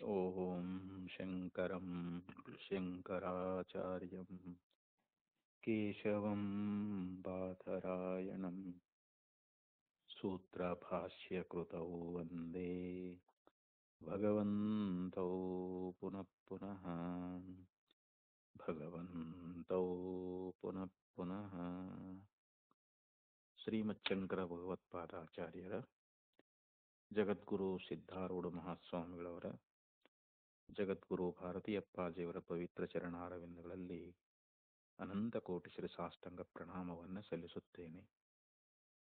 ಓಂ ಶಂಕರಂ ಶಂಕರಾಚಾರ್ಯಂ ಕೇಶವಂ ಬಾದರಾಯಣಂ ಸೂತ್ರಭಾಷ್ಯಕೃತೌ ವಂದೇ ಭಗವಂತೌ ಪುನಃ ಪುನಃ ಭಗವಂತೌ ಪುನಃ ಪುನಃ ಶ್ರೀಮಚ್ಛಂಕರ ಭಗವತ್ಪಾದಾಚಾರ್ಯರ ಜಗದ್ಗುರು ಸಿದ್ಧಾರೂಢ ಮಹಾಸ್ವಾಮಿಗಳವರ ಜಗದ್ಗುರು ಭಾರತೀಯಪ್ಪಾಜಿಯವರ ಪವಿತ್ರ ಚರಣಾರವಿಂದಗಳಲ್ಲಿ ಅನಂತ ಕೋಟಿ ಶಿರಸಾಷ್ಟಾಂಗ ಪ್ರಣಾಮವನ್ನು ಸಲ್ಲಿಸುತ್ತೇನೆ.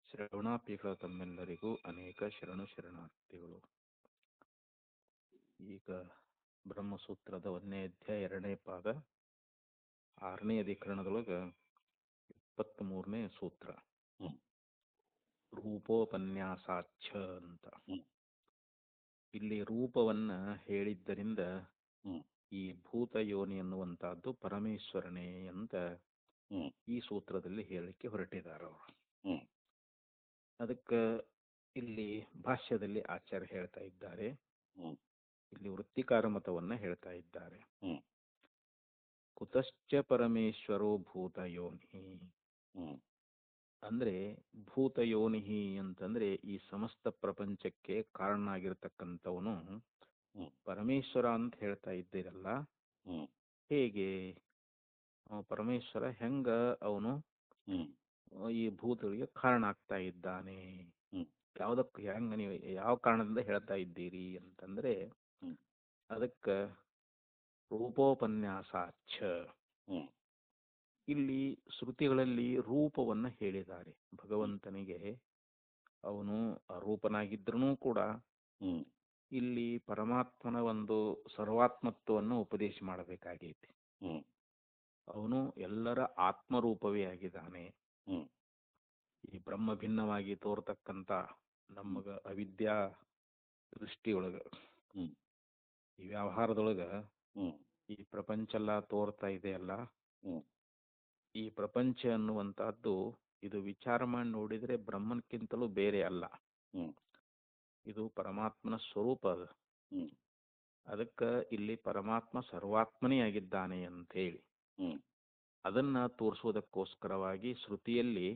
ಶ್ರವಣಾಪಿಗಳ ತಮ್ಮೆಲ್ಲರಿಗೂ ಅನೇಕ ಶರಣಾರ್ಥಿಗಳು. ಈಗ ಬ್ರಹ್ಮಸೂತ್ರದ 1ನೇ ಅಧ್ಯಾಯ 2ನೇ ಪಾದ 6ನೇ ಅಧಿಕರಣದೊಳಗ 23ನೇ ಸೂತ್ರ ರೂಪೋಪನ್ಯಾಸಾಚ್ಛ ಅಂತ. ಇಲ್ಲಿ ರೂಪವನ್ನ ಹೇಳಿದ್ದರಿಂದ ಈ ಭೂತ ಯೋನಿ ಅನ್ನುವಂತಹದ್ದು ಪರಮೇಶ್ವರನೇ ಅಂತ ಈ ಸೂತ್ರದಲ್ಲಿ ಹೇಳಲಿಕ್ಕೆ ಹೊರಟಿದ್ದಾರೆ ಅವರು. ಅದಕ್ಕೆ ಇಲ್ಲಿ ಭಾಷ್ಯದಲ್ಲಿ ಆಚಾರ್ಯ ಹೇಳ್ತಾ ಇದ್ದಾರೆ, ಇಲ್ಲಿ ವೃತ್ತಿಕಾರ ಮತವನ್ನ ಹೇಳ್ತಾ ಇದ್ದಾರೆ. ಕುತಶ್ಚ ಪರಮೇಶ್ವರೋ ಭೂತ ಯೋನಿ ಅಂದ್ರೆ ಭೂತ ಯೋನಿ ಅಂತಂದ್ರೆ ಈ ಸಮಸ್ತ ಪ್ರಪಂಚಕ್ಕೆ ಕಾರಣ ಆಗಿರತಕ್ಕಂಥವನು ಪರಮೇಶ್ವರ ಅಂತ ಹೇಳ್ತಾ ಇದ್ದೀರಲ್ಲ, ಹೇಗೆ ಪರಮೇಶ್ವರ ಹೆಂಗ ಅವನು ಈ ಭೂತಗಳಿಗೆ ಕಾರಣ ಆಗ್ತಾ ಇದ್ದಾನೆ, ಯಾವ್ದಕ್ಕೆ ಹೆಂಗ ನೀವು ಯಾವ ಕಾರಣದಿಂದ ಹೇಳ್ತಾ ಇದ್ದೀರಿ ಅಂತಂದ್ರೆ ಅದಕ್ಕೆ ರೂಪೋಪನ್ಯಾಸಾಚ್ಛ. ಇಲ್ಲಿ ಶ್ರುತಿಗಳಲ್ಲಿ ರೂಪವನ್ನ ಹೇಳಿದ್ದಾರೆ. ಭಗವಂತನಿಗೆ ಅವನು ಅರೂಪನಾಗಿದ್ರೂ ಕೂಡ ಇಲ್ಲಿ ಪರಮಾತ್ಮನ ಒಂದು ಸರ್ವಾತ್ಮತ್ವವನ್ನು ಉಪದೇಶ ಮಾಡಬೇಕಾಗೈತಿ. ಅವನು ಎಲ್ಲರ ಆತ್ಮರೂಪವೇ ಆಗಿದ್ದಾನೆ. ಈ ಬ್ರಹ್ಮ ಭಿನ್ನವಾಗಿ ತೋರ್ತಕ್ಕಂಥ ನಮಗ ಅವಿದ್ಯಾ ದೃಷ್ಟಿಯೊಳಗ ಈ ವ್ಯವಹಾರದೊಳಗ ಈ ಪ್ರಪಂಚ ಎಲ್ಲ ತೋರ್ತಾ ಇದೆಯಲ್ಲ, ಈ ಪ್ರಪಂಚ ಅನ್ನುವಂತಹದ್ದು ಇದು ವಿಚಾರ ಮಾಡಿ ನೋಡಿದ್ರೆ ಬ್ರಹ್ಮನ್ಕಿಂತಲೂ ಬೇರೆ ಅಲ್ಲ, ಇದು ಪರಮಾತ್ಮನ ಸ್ವರೂಪ. ಅದು ಅದಕ್ಕೆ ಇಲ್ಲಿ ಪರಮಾತ್ಮ ಸರ್ವಾತ್ಮನೇ ಆಗಿದ್ದಾನೆ ಅಂತ ಹೇಳಿ ಅದನ್ನ ತೋರಿಸುವುದಕ್ಕೋಸ್ಕರವಾಗಿ ಶ್ರುತಿಯಲ್ಲಿ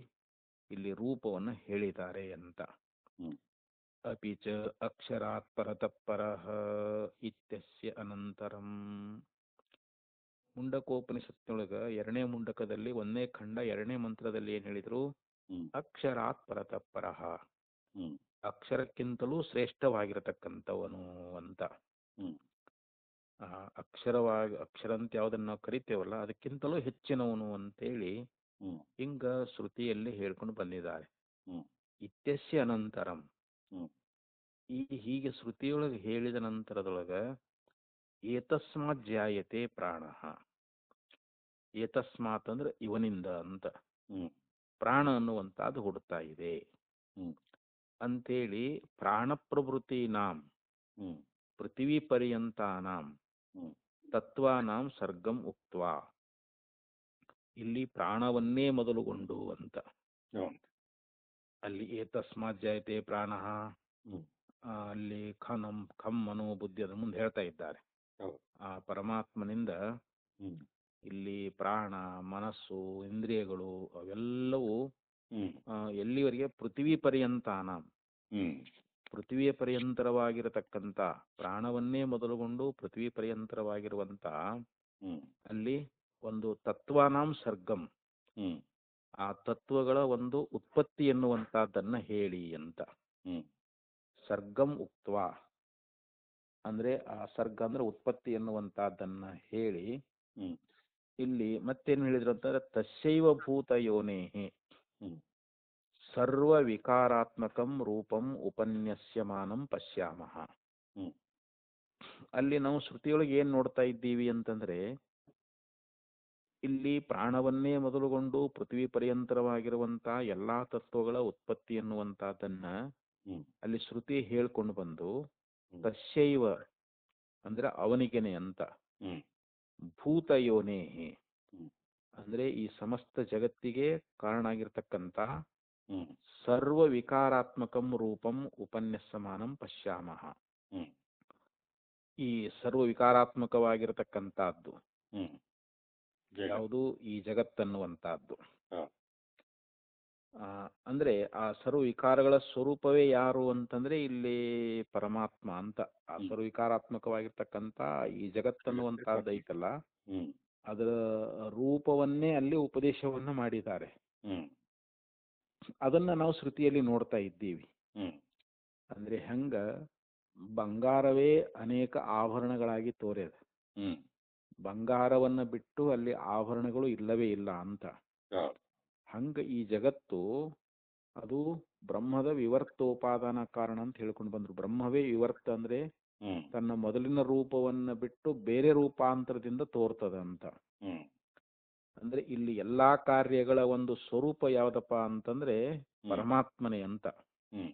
ಇಲ್ಲಿ ರೂಪವನ್ನು ಹೇಳಿದ್ದಾರೆ ಅಂತ. ಅಪಿಚ ಅಕ್ಷರಾತ್ ಪರತಃ ಪರಃ ಇತ್ಯಸ್ಯ ಅನಂತರಂ. ಮುಂಡಕೋಪನಿಷತ್ತಿನೊಳಗ 2ನೇ ಮುಂಡಕದಲ್ಲಿ 1ನೇ ಖಂಡ 2ನೇ ಮಂತ್ರದಲ್ಲಿ ಏನ್ ಹೇಳಿದ್ರು? ಅಕ್ಷರಾತ್ ಪರತಃ ಪರಃ, ಅಕ್ಷರಕ್ಕಿಂತಲೂ ಶ್ರೇಷ್ಠವಾಗಿರತಕ್ಕಂಥವನು ಅಂತ. ಅಕ್ಷರ ಅಂತ ಯಾವ್ದನ್ನ ನಾವು ಕರಿತೇವಲ್ಲ ಅದಕ್ಕಿಂತಲೂ ಹೆಚ್ಚಿನವನು ಅಂತೇಳಿ ಹಿಂಗ ಶ್ರುತಿಯಲ್ಲಿ ಹೇಳ್ಕೊಂಡು ಬಂದಿದ್ದಾರೆ. ಇತ್ಯಸ್ಯ ಅನಂತರಂ, ಈ ಹೀಗೆ ಶ್ರುತಿಯೊಳಗೆ ಹೇಳಿದ ನಂತರದೊಳಗ ಏತಸ್ಮಾತ್ ಜಾಯತೆ ಪ್ರಾಣಃ. ಏತಸ್ಮಾತ್ ಅಂದ್ರೆ ಇವನಿಂದ ಅಂತ, ಪ್ರಾಣ ಅನ್ನುವಂತಹದ್ದು ಹುಡ್ತಾ ಇದೆ ಅಂತೇಳಿ ಪ್ರಾಣ ಪ್ರಭೃತೀನಾಂ ಪೃಥ್ವಿ ಪರ್ಯಂತಾನಾಂ ತತ್ವಾನಾಂ ಸರ್ಗಂ ಉಕ್ತ್ವಾ. ಇಲ್ಲಿ ಪ್ರಾಣವನ್ನೇ ಮೊದಲುಗೊಂಡು ಅಂತ. ಅಲ್ಲಿ ಏತಸ್ಮಾತ್ ಜಾಯತೆ ಪ್ರಾಣಃ, ಅಲ್ಲಿ ಖಂ ಮನೋ ಬುದ್ಧಿ ಅದ್ರ ಮುಂದೆ ಹೇಳ್ತಾ ಇದ್ದಾರೆ. ಆ ಪರಮಾತ್ಮನಿಂದ ಇಲ್ಲಿ ಪ್ರಾಣ, ಮನಸ್ಸು, ಇಂದ್ರಿಯಗಳು ಅವೆಲ್ಲವೂ ಎಲ್ಲಿವರೆಗೆ? ಪೃಥ್ವಿ ಪರ್ಯಂತಾನ, ಪೃಥ್ವಿಯ ಪರ್ಯಂತರವಾಗಿರತಕ್ಕಂಥ ಪ್ರಾಣವನ್ನೇ ಮೊದಲುಗೊಂಡು ಪೃಥ್ವಿ ಪರ್ಯಂತರವಾಗಿರುವಂತ ಅಲ್ಲಿ ಒಂದು ತತ್ವಾನಾಂ ಸರ್ಗಂ, ಆ ತತ್ವಗಳ ಒಂದು ಉತ್ಪತ್ತಿ ಎನ್ನುವಂತಹದ್ದನ್ನ ಹೇಳಿ ಅಂತ. ಸರ್ಗಂ ಉಕ್ತ್ವಾ ಅಂದ್ರೆ ಆ ಸರ್ಗ ಅಂದ್ರೆ ಉತ್ಪತ್ತಿ ಎನ್ನುವಂತಹದ್ದನ್ನ ಹೇಳಿ ಇಲ್ಲಿ ಮತ್ತೇನು ಹೇಳಿದ್ರು ಅಂತಂದ್ರೆ ತಸ್ಯೈವ ಭೂತ ಯೋನೇಹಿ ಸರ್ವ ವಿಕಾರಾತ್ಮಕಂ ರೂಪಂ ಉಪನ್ಯಸ್ಯಮಾನಂ ಪಶ್ಯಾಮಃ. ಅಲ್ಲಿ ನಾವು ಶ್ರುತಿಯೊಳಗೆ ಏನ್ ನೋಡ್ತಾ ಇದ್ದೀವಿ ಅಂತಂದ್ರೆ ಇಲ್ಲಿ ಪ್ರಾಣವನ್ನೇ ಮೊದಲುಗೊಂಡು ಪೃಥ್ವಿ ಪರ್ಯಂತರವಾಗಿರುವಂತ ಎಲ್ಲಾ ತತ್ವಗಳ ಉತ್ಪತ್ತಿ ಎನ್ನುವಂತಹದ್ದನ್ನ ಅಲ್ಲಿ ಶ್ರುತಿ ಹೇಳ್ಕೊಂಡು ಬಂದು ತಸ್ಯೈವ ಅಂದ್ರೆ ಅವನಿಗೆನೆ ಅಂತ, ಭೂತ ಯೋನೇಹಿ ಅಂದ್ರೆ ಈ ಸಮಸ್ತ ಜಗತ್ತಿಗೆ ಕಾರಣ ಆಗಿರ್ತಕ್ಕಂಥ ಸರ್ವ ವಿಕಾರಾತ್ಮಕಂ ರೂಪಂ ಉಪನ್ಯಸ್ಯಮಾನಂ ಪಶ್ಯಾಮಃ. ಈ ಸರ್ವ ವಿಕಾರಾತ್ಮಕವಾಗಿರತಕ್ಕಂಥದ್ದು ಹ್ಮ್ ಯಾವುದು ಈ ಜಗತ್ತನ್ನುವಂತಹದ್ದು. ಹಾ. ಅಂದ್ರೆ ಆ ಸರ್ವ ವಿಕಾರಗಳ ಸ್ವರೂಪವೇ ಯಾರು ಅಂತಂದ್ರೆ ಇಲ್ಲಿ ಪರಮಾತ್ಮ ಅಂತ. ಆ ಸರ್ವ ವಿಕಾರಾತ್ಮಕವಾಗಿರ್ತಕ್ಕಂಥ ಈ ಜಗತ್ತನ್ನುವಂತಹದ್ದು ಐತಲ್ಲ, ಹ್ಮ್ ಅದರ ರೂಪವನ್ನೇ ಅಲ್ಲಿ ಉಪದೇಶವನ್ನ ಮಾಡಿದ್ದಾರೆ. ಹ್ಮ್ ಅದನ್ನ ನಾವು ಶ್ರುತಿಯಲ್ಲಿ ನೋಡ್ತಾ ಇದ್ದೀವಿ. ಹ್ಮ್ ಅಂದ್ರೆ ಹೆಂಗ ಬಂಗಾರವೇ ಅನೇಕ ಆಭರಣಗಳಾಗಿ ತೋರ್ಯದ, ಹ್ಮ್ ಬಂಗಾರವನ್ನ ಬಿಟ್ಟು ಅಲ್ಲಿ ಆಭರಣಗಳು ಇಲ್ಲವೇ ಇಲ್ಲ ಅಂತ. ಹಾ. ಹಂಗ ಈ ಜಗತ್ತು ಅದು ಬ್ರಹ್ಮದ ವಿವರ್ತೋಪಾದಾನ ಕಾರಣ ಅಂತ ಹೇಳ್ಕೊಂಡು ಬಂದ್ರು. ಬ್ರಹ್ಮವೇ ವಿವರ್ತ ಅಂದ್ರೆ ಹ್ಮ್ ತನ್ನ ಮೊದಲಿನ ರೂಪವನ್ನ ಬಿಟ್ಟು ಬೇರೆ ರೂಪಾಂತರದಿಂದ ತೋರ್ತದ ಅಂತ. ಹ್ಮ್ ಅಂದ್ರೆ ಇಲ್ಲಿ ಎಲ್ಲಾ ಕಾರ್ಯಗಳ ಒಂದು ಸ್ವರೂಪ ಯಾವ್ದಪ್ಪ ಅಂತಂದ್ರೆ ಪರಮಾತ್ಮನೇ ಅಂತ. ಹ್ಮ್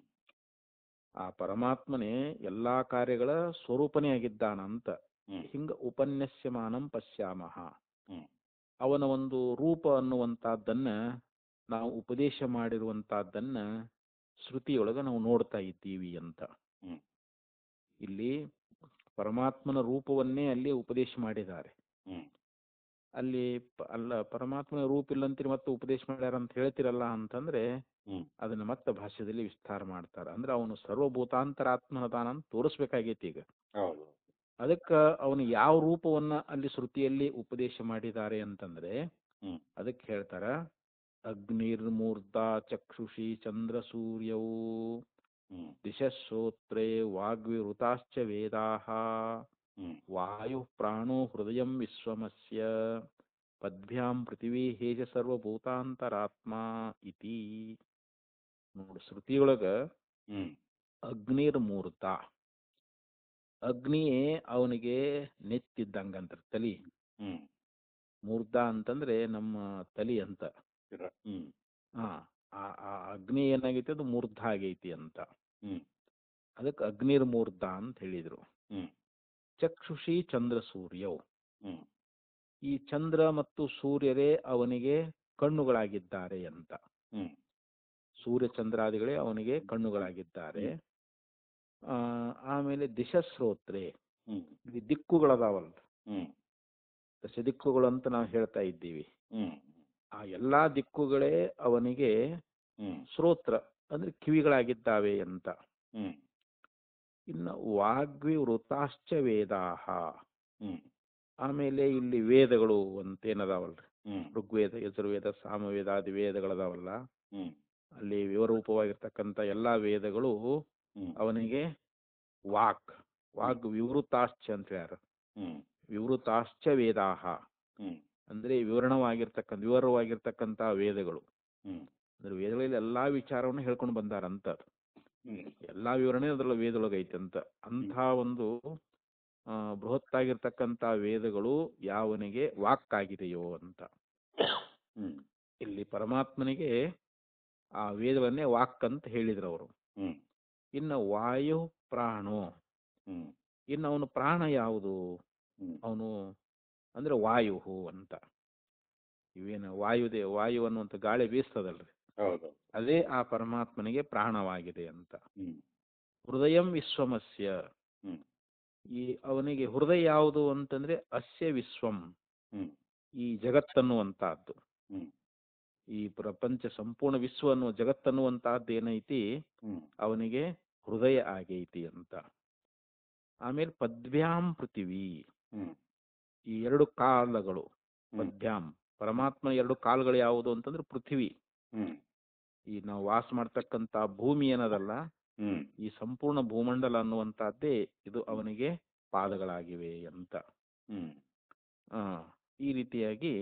ಆ ಪರಮಾತ್ಮನೇ ಎಲ್ಲಾ ಕಾರ್ಯಗಳ ಸ್ವರೂಪನೇ ಆಗಿದ್ದಾನಂತ. ಹಿಂಗ ಉಪನ್ಯಸ್ಯಮಾನಂ ಪಶ್ಯಾಮಹ. ಹ್ಮ್ ಅವನ ಒಂದು ರೂಪ ಅನ್ನುವಂತಹದ್ದನ್ನ ನಾವು ಉಪದೇಶ ಮಾಡಿರುವಂತಹದ್ದನ್ನ ಶ್ರುತಿಯೊಳಗ ನಾವು ನೋಡ್ತಾ ಇದ್ದೀವಿ ಅಂತ. ಹ್ಮ್ ಇಲ್ಲಿ ಪರಮಾತ್ಮನ ರೂಪವನ್ನೇ ಅಲ್ಲಿ ಉಪದೇಶ ಮಾಡಿದ್ದಾರೆ. ಹ್ಮ್ ಅಲ್ಲಿ ಅಲ್ಲ ಪರಮಾತ್ಮನ ರೂಪ ಇಲ್ಲ ಅಂತೀರಿ ಮತ್ತೆ ಉಪದೇಶ ಮಾಡ್ಯಾರ ಅಂತ ಹೇಳ್ತಿರಲ್ಲ ಅಂತಂದ್ರೆ ಹ್ಮ್ ಅದನ್ನ ಮತ್ತೆ ಭಾಷ್ಯದಲ್ಲಿ ವಿಸ್ತಾರ ಮಾಡ್ತಾರ. ಅಂದ್ರೆ ಅವನು ಸರ್ವಭೂತಾಂತರಾತ್ಮನದಾನ ಅಂತ ತೋರಿಸ್ಬೇಕಾಗೈತಿ ಈಗ. ಹೌದು. ಅದಕ್ಕ ಅವನು ಯಾವ ರೂಪವನ್ನ ಅಲ್ಲಿ ಶ್ರುತಿಯಲ್ಲಿ ಉಪದೇಶ ಮಾಡಿದ್ದಾರೆ ಅಂತಂದ್ರೆ ಹ್ಮ್ ಅದಕ್ಕೆ ಹೇಳ್ತಾರ, ಅಗ್ನಿರ್ಮೂರ್ಧ ಚಕ್ಷುಷಿ ಚಂದ್ರ ಸೂರ್ಯವು ಹ್ಮ್ ದಿಶಶ್ರೋತ್ರೇ ವಾಗ್ವಿವೃತಾಶ್ಚ ವೇದಾಃ ಹ್ಮ್ ವಾಯು ಪ್ರಾಣೋ ಹೃದಯಂ ವಿಶ್ವಮಸ್ಯ ಪದ್ಭ್ಯಾಂ ಪೃಥಿವೀ ಹೇಜ ಸರ್ವಭೂತಾಂತರಾತ್ಮ ಇತಿ. ನೋಡು ಶ್ರುತಿಯೊಳಗ ಹ್ಮ್ ಅಗ್ನಿರ್ಮೂರ್ತ, ಅಗ್ನಿಯೇ ಅವನಿಗೆ ನೆತ್ತಿದ್ದಂಗಂತ ತಲಿ. ಹ್ಮ್ ಮೂರ್ಧ ಅಂತಂದ್ರೆ ನಮ್ಮ ತಲಿ ಅಂತ. ಹ್ಮ್ ಹಾ, ಆ ಅಗ್ನಿ ಏನಾಗೈತಿ ಅದು ಮೂರ್ಧ ಆಗೈತಿ ಅಂತ. ಹ್ಮ್ ಅದಕ್ಕೆ ಅಗ್ನಿರ್ಮೂರ್ಧ ಅಂತ ಹೇಳಿದ್ರು. ಹ್ಮ್ ಚಕ್ಷುಷಿ ಚಂದ್ರ ಸೂರ್ಯವು, ಹ್ಮ್ ಈ ಚಂದ್ರ ಮತ್ತು ಸೂರ್ಯರೇ ಅವನಿಗೆ ಕಣ್ಣುಗಳಾಗಿದ್ದಾರೆ ಅಂತ. ಹ್ಮ್ ಸೂರ್ಯ ಚಂದ್ರಾದಿಗಳೇ ಅವನಿಗೆ ಕಣ್ಣುಗಳಾಗಿದ್ದಾರೆ. ಆಮೇಲೆ ದಿಶಶ್ರೋತ್ರೆ, ಹ್ಮ್ ಈ ದಿಕ್ಕುಗಳದಾವಲ್ಲ, ಹ್ಮ್ ದಶ ದಿಕ್ಕುಗಳು ಅಂತ ನಾವು ಹೇಳ್ತಾ ಇದ್ದೀವಿ. ಹ್ಮ್ ಆ ಎಲ್ಲಾ ದಿಕ್ಕುಗಳೇ ಅವನಿಗೆ ಹ್ಮ್ ಶ್ರೋತ್ರ ಅಂದ್ರೆ ಕಿವಿಗಳಾಗಿದ್ದಾವೆ ಅಂತ. ಹ್ಮ್ ಇನ್ನು ವಾಗ್ವಿವೃತಾಶ್ಚ ವೇದಾಹ, ಹ್ಮ್ ಆಮೇಲೆ ಇಲ್ಲಿ ವೇದಗಳು ಅಂತೇನದಾವಲ್ರಿ, ಹ್ಮ್ ಋಗ್ವೇದ ಯಜುರ್ವೇದ ಸಾಮವೇದಾದಿ ವೇದಗಳದಾವಲ್ಲ, ಹ್ಮ್ ಅಲ್ಲಿ ವಿವರೂಪವಾಗಿರ್ತಕ್ಕಂಥ ಎಲ್ಲಾ ವೇದಗಳು ಹ್ಮ್ ಅವನಿಗೆ ವಾಗ್ ವಿವೃತಾಶ್ಚ ಅಂತ ಹೇಳ್ಯಾರ. ಹ್ಮ್ ವಿವೃತಾಶ್ಚ ವೇದಾಹ ಹ್ಮ್ ಅಂದ್ರೆ ವಿವರವಾಗಿರ್ತಕ್ಕಂಥ ವೇದಗಳು. ಹ್ಮ್ ಅಂದ್ರೆ ವೇದಗಳಲ್ಲಿ ಎಲ್ಲಾ ವಿಚಾರವನ್ನು ಹೇಳ್ಕೊಂಡು ಬಂದಾರಂತ. ಹ್ಮ್ ಎಲ್ಲಾ ವಿವರಣೆ ಅದ್ರಲ್ಲಿ ವೇದೊಳಗೆ ಐತಂತ. ಅಂಥ ಒಂದು ಬೃಹತ್ತಾಗಿರ್ತಕ್ಕಂಥ ವೇದಗಳು ಯಾವನಿಗೆ ವಾಕ್ಕಾಗಿದೆಯೋ ಅಂತ. ಹ್ಮ್ ಇಲ್ಲಿ ಪರಮಾತ್ಮನಿಗೆ ಆ ವೇದವನ್ನೇ ವಾಕ್ ಅಂತ ಹೇಳಿದ್ರು ಅವರು. ಹ್ಮ್ ಇನ್ನು ವಾಯು ಪ್ರಾಣೋ, ಹ್ಮ್ ಇನ್ನು ಅವನು ಪ್ರಾಣ ಯಾವುದು, ಅವನು ಅಂದ್ರೆ ವಾಯು ಅಂತ. ಇವೇನು ವಾಯು ಅನ್ನುವಂಥ ಗಾಳಿ ಬೀಸ್ತದಲ್ರಿ, ಅದೇ ಆ ಪರಮಾತ್ಮನಿಗೆ ಪ್ರಾಣವಾಗಿದೆ ಅಂತ. ಹೃದಯಂ ವಿಶ್ವಮಸ್ಯ, ಈ ಅವನಿಗೆ ಹೃದಯ ಯಾವುದು ಅಂತಂದ್ರೆ ಅಸ್ಯ ವಿಶ್ವಂ, ಈ ಜಗತ್ತನ್ನುವಂತಹದ್ದು, ಈ ಪ್ರಪಂಚ ಸಂಪೂರ್ಣ ವಿಶ್ವ ಅನ್ನುವ ಜಗತ್ತನ್ನುವಂತಹದ್ದು ಏನೈತಿ ಅವನಿಗೆ ಹೃದಯ ಆಗೈತಿ ಅಂತ. ಆಮೇಲೆ ಪದ್ಭ್ಯಾಂ ಪೃಥಿವಿ, ಈ ಎರಡು ಕಾಲಗಳು ಪದ್ಭ್ಯಾಂ, ಪರಮಾತ್ಮನ ಎರಡು ಕಾಲುಗಳು ಯಾವುದು ಅಂತಂದ್ರೆ ಪೃಥ್ವಿ, ಈ ನಾವು ವಾಸ ಮಾಡ್ತಕ್ಕಂಥ ಭೂಮಿ ಏನದಲ್ಲ, ಈ ಸಂಪೂರ್ಣ ಭೂಮಂಡಲ ಅನ್ನುವಂತಹದ್ದೇ ಇದು ಅವನಿಗೆ ಪಾದಗಳಾಗಿವೆ ಅಂತ. ಈ ರೀತಿಯಾಗಿ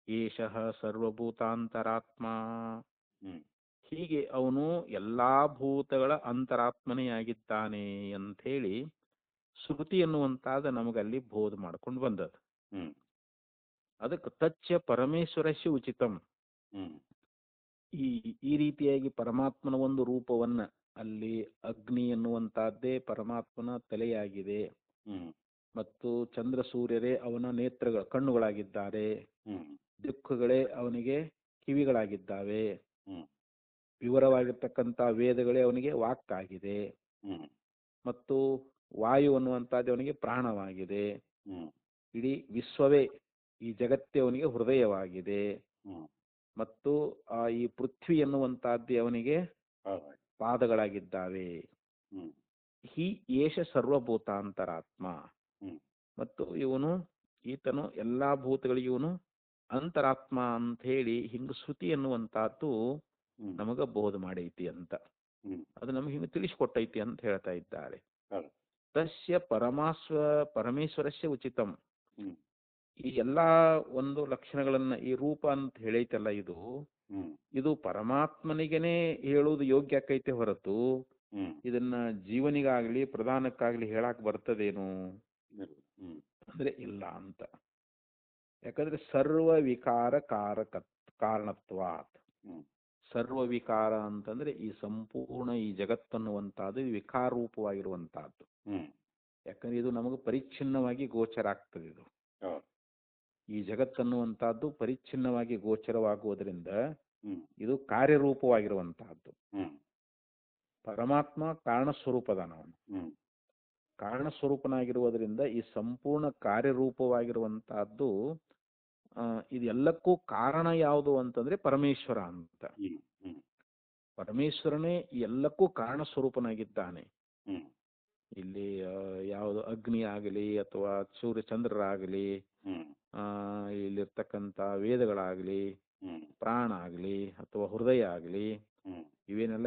ಏಷಃ ಸರ್ವಭೂತಾಂತರಾತ್ಮ, ಹೀಗೆ ಅವನು ಎಲ್ಲಾ ಭೂತಗಳ ಅಂತರಾತ್ಮನೇ ಆಗಿದ್ದಾನೆ ಅಂತ ಹೇಳಿ ಶ್ರುತಿ ಅನ್ನುವಂತಾದ ನಮಗಲ್ಲಿ ಬೋಧ ಮಾಡ್ಕೊಂಡು ಬಂದದ. ಅದಕ್ಕೆ ತಚ್ಚ ಪರಮೇಶ್ವರಸ್ಯ ಉಚಿತಂ, ಈ ರೀತಿಯಾಗಿ ಪರಮಾತ್ಮನ ಒಂದು ರೂಪವನ್ನ, ಅಲ್ಲಿ ಅಗ್ನಿ ಎನ್ನುವಂತಹದ್ದೇ ಪರಮಾತ್ಮನ ತಲೆಯಾಗಿದೆ, ಮತ್ತು ಚಂದ್ರ ಸೂರ್ಯರೇ ಅವನ ಕಣ್ಣುಗಳಾಗಿದ್ದಾರೆ, ದಿಕ್ಕುಗಳೇ ಅವನಿಗೆ ಕಿವಿಗಳಾಗಿದ್ದಾವೆ, ವಿವರವಾಗಿರ್ತಕ್ಕಂಥ ವೇದಗಳೇ ಅವನಿಗೆ ವಾಕ್ಕಾಗಿದೆ, ಮತ್ತು ವಾಯು ಅನ್ನುವಂಥದ್ದು ಅವನಿಗೆ ಪ್ರಾಣವಾಗಿದೆ. ಹ್ಮ್ ಇಡೀ ವಿಶ್ವವೇ, ಈ ಜಗತ್ತೇ ಅವನಿಗೆ ಹೃದಯವಾಗಿದೆ. ಹ್ಮ್ ಮತ್ತು ಈ ಪೃಥ್ವಿ ಎನ್ನುವಂತಹದ್ದು ಅವನಿಗೆ ಹೌದಾಗಿ. ಪಾದಗಳಾಗಿದ್ದಾವೆ. ಹ್ಮ್ ಹಿ ಏಷ ಸರ್ವಭೂತಾಂತರಾತ್ಮ. ಹ್ಮ್ ಮತ್ತು ಈತನು ಎಲ್ಲಾ ಭೂತಗಳಿಗೆ ಇವನು ಅಂತರಾತ್ಮ ಅಂತ ಹೇಳಿ ಹಿಂಗ ಶ್ರುತಿ ಎನ್ನುವಂತಹದ್ದು ಹ್ಮ್ ನಮಗ ಬೋಧ ಮಾಡೈತಿ ಅಂತ, ಹ್ಮ್ ಅದು ನಮಗೆ ಹಿಂಗೆ ತಿಳಿಸ್ಕೊಟ್ಟೈತಿ ಅಂತ ಹೇಳ್ತಾ ಇದ್ದಾರೆ. ಹೌದು. ತಸ್ಯ ಪರಮೇಶ್ವರಸ್ಯ ಉಚಿತಂ. ಹ್ಮ್ ಈ ಎಲ್ಲಾ ಒಂದು ಲಕ್ಷಣಗಳನ್ನ ಈ ರೂಪ ಅಂತ ಹೇಳೈತಲ್ಲ, ಹ್ಮ್ ಇದು ಪರಮಾತ್ಮನಿಗೇನೆ ಹೇಳುವುದು ಯೋಗ್ಯ ಆಕೈತೆ ಹೊರತು ಹ್ಮ್ ಇದನ್ನ ಜೀವನಿಗಾಗ್ಲಿ ಪ್ರಧಾನಕ್ಕಾಗ್ಲಿ ಹೇಳಕ್ ಬರ್ತದೇನು ಇಲ್ಲ. ಹ್ಮ್ ಅಂದ್ರೆ ಇಲ್ಲ ಅಂತ. ಯಾಕಂದ್ರೆ ಸರ್ವ ವಿಕಾರ ಕಾರಣತ್ವಾತ್. ಹ್ಮ್ ಸರ್ವ ವಿಕಾರ ಅಂತಂದ್ರೆ ಈ ಸಂಪೂರ್ಣ ಈ ಜಗತ್ತನ್ನುವಂತಹದ್ದು ವಿಕಾರ ರೂಪವಾಗಿರುವಂತಹದ್ದು. ಹ್ಮ್ ಯಾಕಂದ್ರೆ ಇದು ನಮಗೆ ಪರಿಚ್ಛಿನ್ನವಾಗಿ ಗೋಚರ ಆಗ್ತದೆ. ಹೌದು. ಈ ಜಗತ್ತನ್ನುವಂತಹದ್ದು ಪರಿಚ್ಛಿನ್ನವಾಗಿ ಗೋಚರವಾಗುವುದರಿಂದ ಹ್ಮ್ ಇದು ಕಾರ್ಯರೂಪವಾಗಿರುವಂತಹದ್ದು. ಹ್ಮ್ ಪರಮಾತ್ಮ ಕಾರಣ ಸ್ವರೂಪದಾನವನು. ಹ್ಮ್ ಕಾರಣ ಸ್ವರೂಪನಾಗಿರುವುದರಿಂದ ಈ ಸಂಪೂರ್ಣ ಕಾರ್ಯರೂಪವಾಗಿರುವಂತಹದ್ದು ಇದೆಲ್ಲಕ್ಕೂ ಕಾರಣ ಯಾವುದು ಅಂತಂದ್ರೆ ಪರಮೇಶ್ವರ ಅಂತ. ಹ್ಮ್ ಹ್ಮ್ ಪರಮೇಶ್ವರನೇ ಎಲ್ಲಕ್ಕೂ ಕಾರಣ ಸ್ವರೂಪನಾಗಿದ್ದಾನೆ. ಹ್ಮ್ ಇಲ್ಲಿ ಯಾವುದು ಅಗ್ನಿ ಆಗಲಿ ಅಥವಾ ಸೂರ್ಯ ಚಂದ್ರರಾಗಲಿ, ಹ್ಮ್ ಇಲ್ಲಿರ್ತಕ್ಕಂಥ ವೇದಗಳಾಗಲಿ, ಹ್ಮ್ ಪ್ರಾಣ ಆಗಲಿ ಅಥವಾ ಹೃದಯ ಆಗಲಿ, ಹ್ಮ್ ಇವೇನೆಲ್ಲ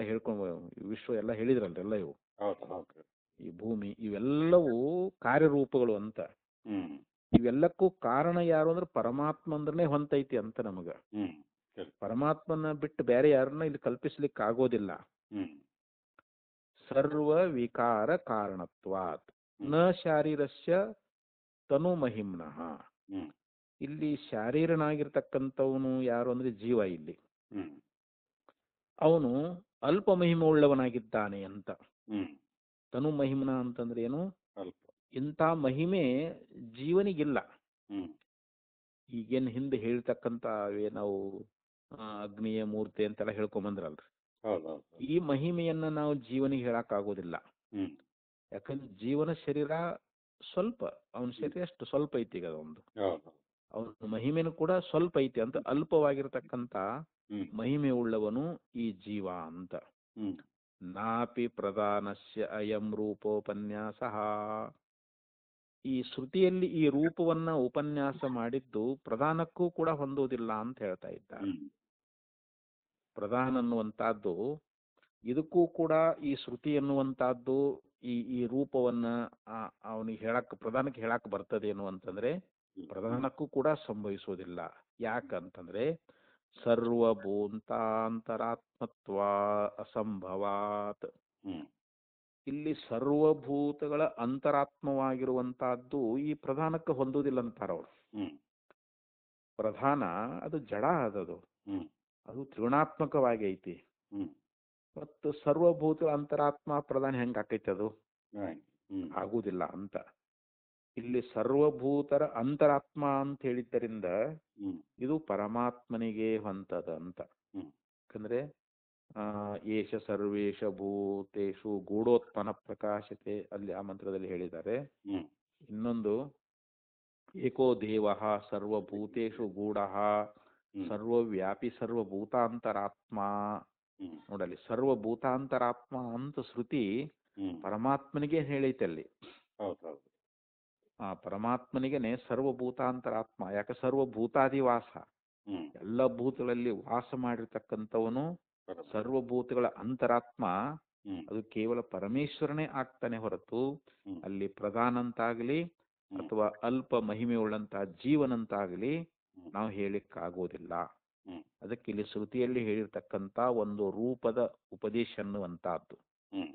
ವಿಶ್ವ ಎಲ್ಲ ಹೇಳಿದ್ರಲ್ರಿ ಎಲ್ಲ ಇವು, ಹೌದು ಹೌದು. ಈ ಭೂಮಿ ಇವೆಲ್ಲವೂ ಕಾರ್ಯರೂಪಗಳು ಅಂತ. ಹ್ಮ್ ಇವೆಲ್ಲಕ್ಕೂ ಕಾರಣ ಯಾರು ಅಂದ್ರೆ ಪರಮಾತ್ಮ ಅಂದ್ರೆ ಹೊಂತೈತಿ ಅಂತ ನಮಗ. ಹ್ಮ್ ಸರಿ. ಪರಮಾತ್ಮನ ಬಿಟ್ಟು ಬೇರೆ ಯಾರನ್ನ ಇಲ್ಲಿ ಕಲ್ಪಿಸ್ಲಿಕ್ಕೆ ಆಗೋದಿಲ್ಲ. ಹ್ಮ್ ಸರ್ವ ವಿಕಾರ ಕಾರಣತ್ವಾತ್ ನ ಶಾರೀರಸ್ಯ ತನು ಮಹಿಮ್ನಃ. ಹ್ಮ್ ಇಲ್ಲಿ ಶಾರೀರನಾಗಿರ್ತಕ್ಕಂಥವನು ಯಾರು ಅಂದ್ರೆ ಜೀವ. ಇಲ್ಲಿ ಹ್ಮ್ ಅವನು ಅಲ್ಪ ಮಹಿಮೆ ಉಳ್ಳವನಾಗಿದ್ದಾನೆ ಅಂತ. ಹ್ಮ್ ತನು ಮಹಿಮ್ನ ಅಂತಂದ್ರೆ ಏನು? ಅಲ್ಪ. ಇಂಥ ಮಹಿಮೆ ಜೀವನಿಗಿಲ್ಲ. ಹ್ಮ್ ಈಗೇನು ಹಿಂದೆ ಹೇಳ್ತಕ್ಕಂಥ ನಾವು ಅಗ್ನಿಯ ಮೂರ್ತಿ ಅಂತೆಲ್ಲ ಹೇಳ್ಕೊಂಬಂದ್ರಲ್ರಿ, ಹೌದೌದು. ಈ ಮಹಿಮೆಯನ್ನ ನಾವು ಜೀವನಿಗೆ ಹೇಳಕ್ ಆಗೋದಿಲ್ಲ. ಹ್ಮ್ ಯಾಕಂದ್ರೆ ಜೀವನ ಶರೀರ ಸ್ವಲ್ಪ, ಅವನ ಶರೀರ ಎಷ್ಟು ಸ್ವಲ್ಪ ಐತಿ ಈಗ ಒಂದು, ಹೌದು. ಅವನ ಮಹಿಮೆನೂ ಕೂಡ ಸ್ವಲ್ಪ ಐತಿ ಅಂತ. ಅಲ್ಪವಾಗಿರತಕ್ಕಂಥ ಹ್ಮ್ ಮಹಿಮೆ ಉಳ್ಳವನು ಈ ಜೀವ ಅಂತ. ಹ್ಮ್ ನಾಪಿ ಪ್ರಧಾನಸ್ಯ ಅಯಂ ರೂಪೋಪನ್ಯಾಸ. ಈ ಶ್ರುತಿಯಲ್ಲಿ ಈ ರೂಪವನ್ನ ಉಪನ್ಯಾಸ ಮಾಡಿದ್ದು ಪ್ರಧಾನಕ್ಕೂ ಕೂಡ ಹೊಂದುವುದಿಲ್ಲ ಅಂತ ಹೇಳ್ತಾ ಇದ್ದಾರೆ. ಹ್ಮ್ ಪ್ರಧಾನ ಅನ್ನುವಂತಹದ್ದು ಇದಕ್ಕೂ ಕೂಡ ಈ ಶ್ರುತಿ ಎನ್ನುವಂತಹದ್ದು ಈ ರೂಪವನ್ನ ಅವನಿಗೆ ಪ್ರಧಾನಕ್ಕೆ ಹೇಳಕ್ ಬರ್ತದೇನು ಅಂತಂದ್ರೆ ಪ್ರಧಾನಕ್ಕೂ ಕೂಡ ಸಂಭವಿಸುವುದಿಲ್ಲ. ಯಾಕಂತಂದ್ರೆ ಸರ್ವಭೂತಾಂತರಾತ್ಮತ್ವ ಅಸಂಭವಾತ್. ಹ್ಮ್ ಇಲ್ಲಿ ಸರ್ವಭೂತಗಳ ಅಂತರಾತ್ಮವಾಗಿರುವಂತಹದ್ದು ಈ ಪ್ರಧಾನಕ್ಕೆ ಹೊಂದುವುದಿಲ್ಲ ಅಂತಾರ ಅವರು. ಹ್ಮ್ ಪ್ರಧಾನ ಅದು ಜಡ, ಅದದು ಹ್ಮ್ ಅದು ತ್ರಿಗುಣಾತ್ಮಕವಾಗಿ ಐತಿ. ಹ್ಮ್ ಮತ್ತು ಸರ್ವಭೂತ ಅಂತರಾತ್ಮ ಪ್ರಧಾನ ಹೆಂಗ್ ಆಕೈತಿ? ಅದು ಹ್ಮ್ ಆಗುವುದಿಲ್ಲ ಅಂತ. ಇಲ್ಲಿ ಸರ್ವಭೂತರ ಅಂತರಾತ್ಮ ಅಂತ ಹೇಳಿದ್ದರಿಂದ ಹ್ಮ್ ಇದು ಪರಮಾತ್ಮನಿಗೆ ಹೊಂತದ ಅಂತ. ಹ್ಮ್ ಯಾಕಂದ್ರೆ ಏಷ ಸರ್ವೇಶ ಭೂತೇಷು ಗೂಢೋತ್ಪನ್ನ ಪ್ರಕಾಶತೆ ಅಲ್ಲಿ ಆ ಮಂತ್ರದಲ್ಲಿ ಹೇಳಿದ್ದಾರೆ. ಹ್ಮ್ ಇನ್ನೊಂದು ಏಕೋ ದೇವ ಸರ್ವಭೂತೇಷು ಗೂಢ ಸರ್ವವ್ಯಾಪಿ ಸರ್ವಭೂತಾಂತರಾತ್ಮ. ಹ್ಮ್ ನೋಡಲ್ಲಿ ಸರ್ವಭೂತಾಂತರಾತ್ಮ ಅಂತ ಶ್ರುತಿ ಹ್ಮ್ ಪರಮಾತ್ಮನಿಗೆ ಹೇಳೈತೆ ಅಲ್ಲಿ. ಹೌದೌದು. ಪರಮಾತ್ಮನಿಗೆನೆ ಸರ್ವಭೂತಾಂತರಾತ್ಮ. ಯಾಕೆ? ಸರ್ವಭೂತಾದಿವಾಸ, ಹ್ಮ್ ಎಲ್ಲ ಭೂತಗಳಲ್ಲಿ ವಾಸ ಮಾಡಿರ್ತಕ್ಕಂಥವನು ಸರ್ವಭೂತಗಳ ಅಂತರಾತ್ಮ. ಹ್ಮ್ ಅದು ಕೇವಲ ಪರಮೇಶ್ವರನೇ ಆಗ್ತಾನೆ ಹೊರತು ಹ್ಮ್ ಅಲ್ಲಿ ಪ್ರಧಾನ ಅಂತಾಗಲಿ ಹ್ಮ್ ಅಥವಾ ಅಲ್ಪ ಮಹಿಮೆ ಉಳ್ಳಂತಹ ಜೀವನಂತಾಗಲಿ ಹ್ಮ್ ನಾವು ಹೇಳಿಕ್ಕಾಗೋದಿಲ್ಲ. ಹ್ಮ್ ಅದಕ್ಕೆ ಇಲ್ಲಿ ಶ್ರುತಿಯಲ್ಲಿ ಹೇಳಿರ್ತಕ್ಕಂಥ ಒಂದು ರೂಪದ ಉಪದೇಶ ಅನ್ನುವಂತಹದ್ದು ಹ್ಮ್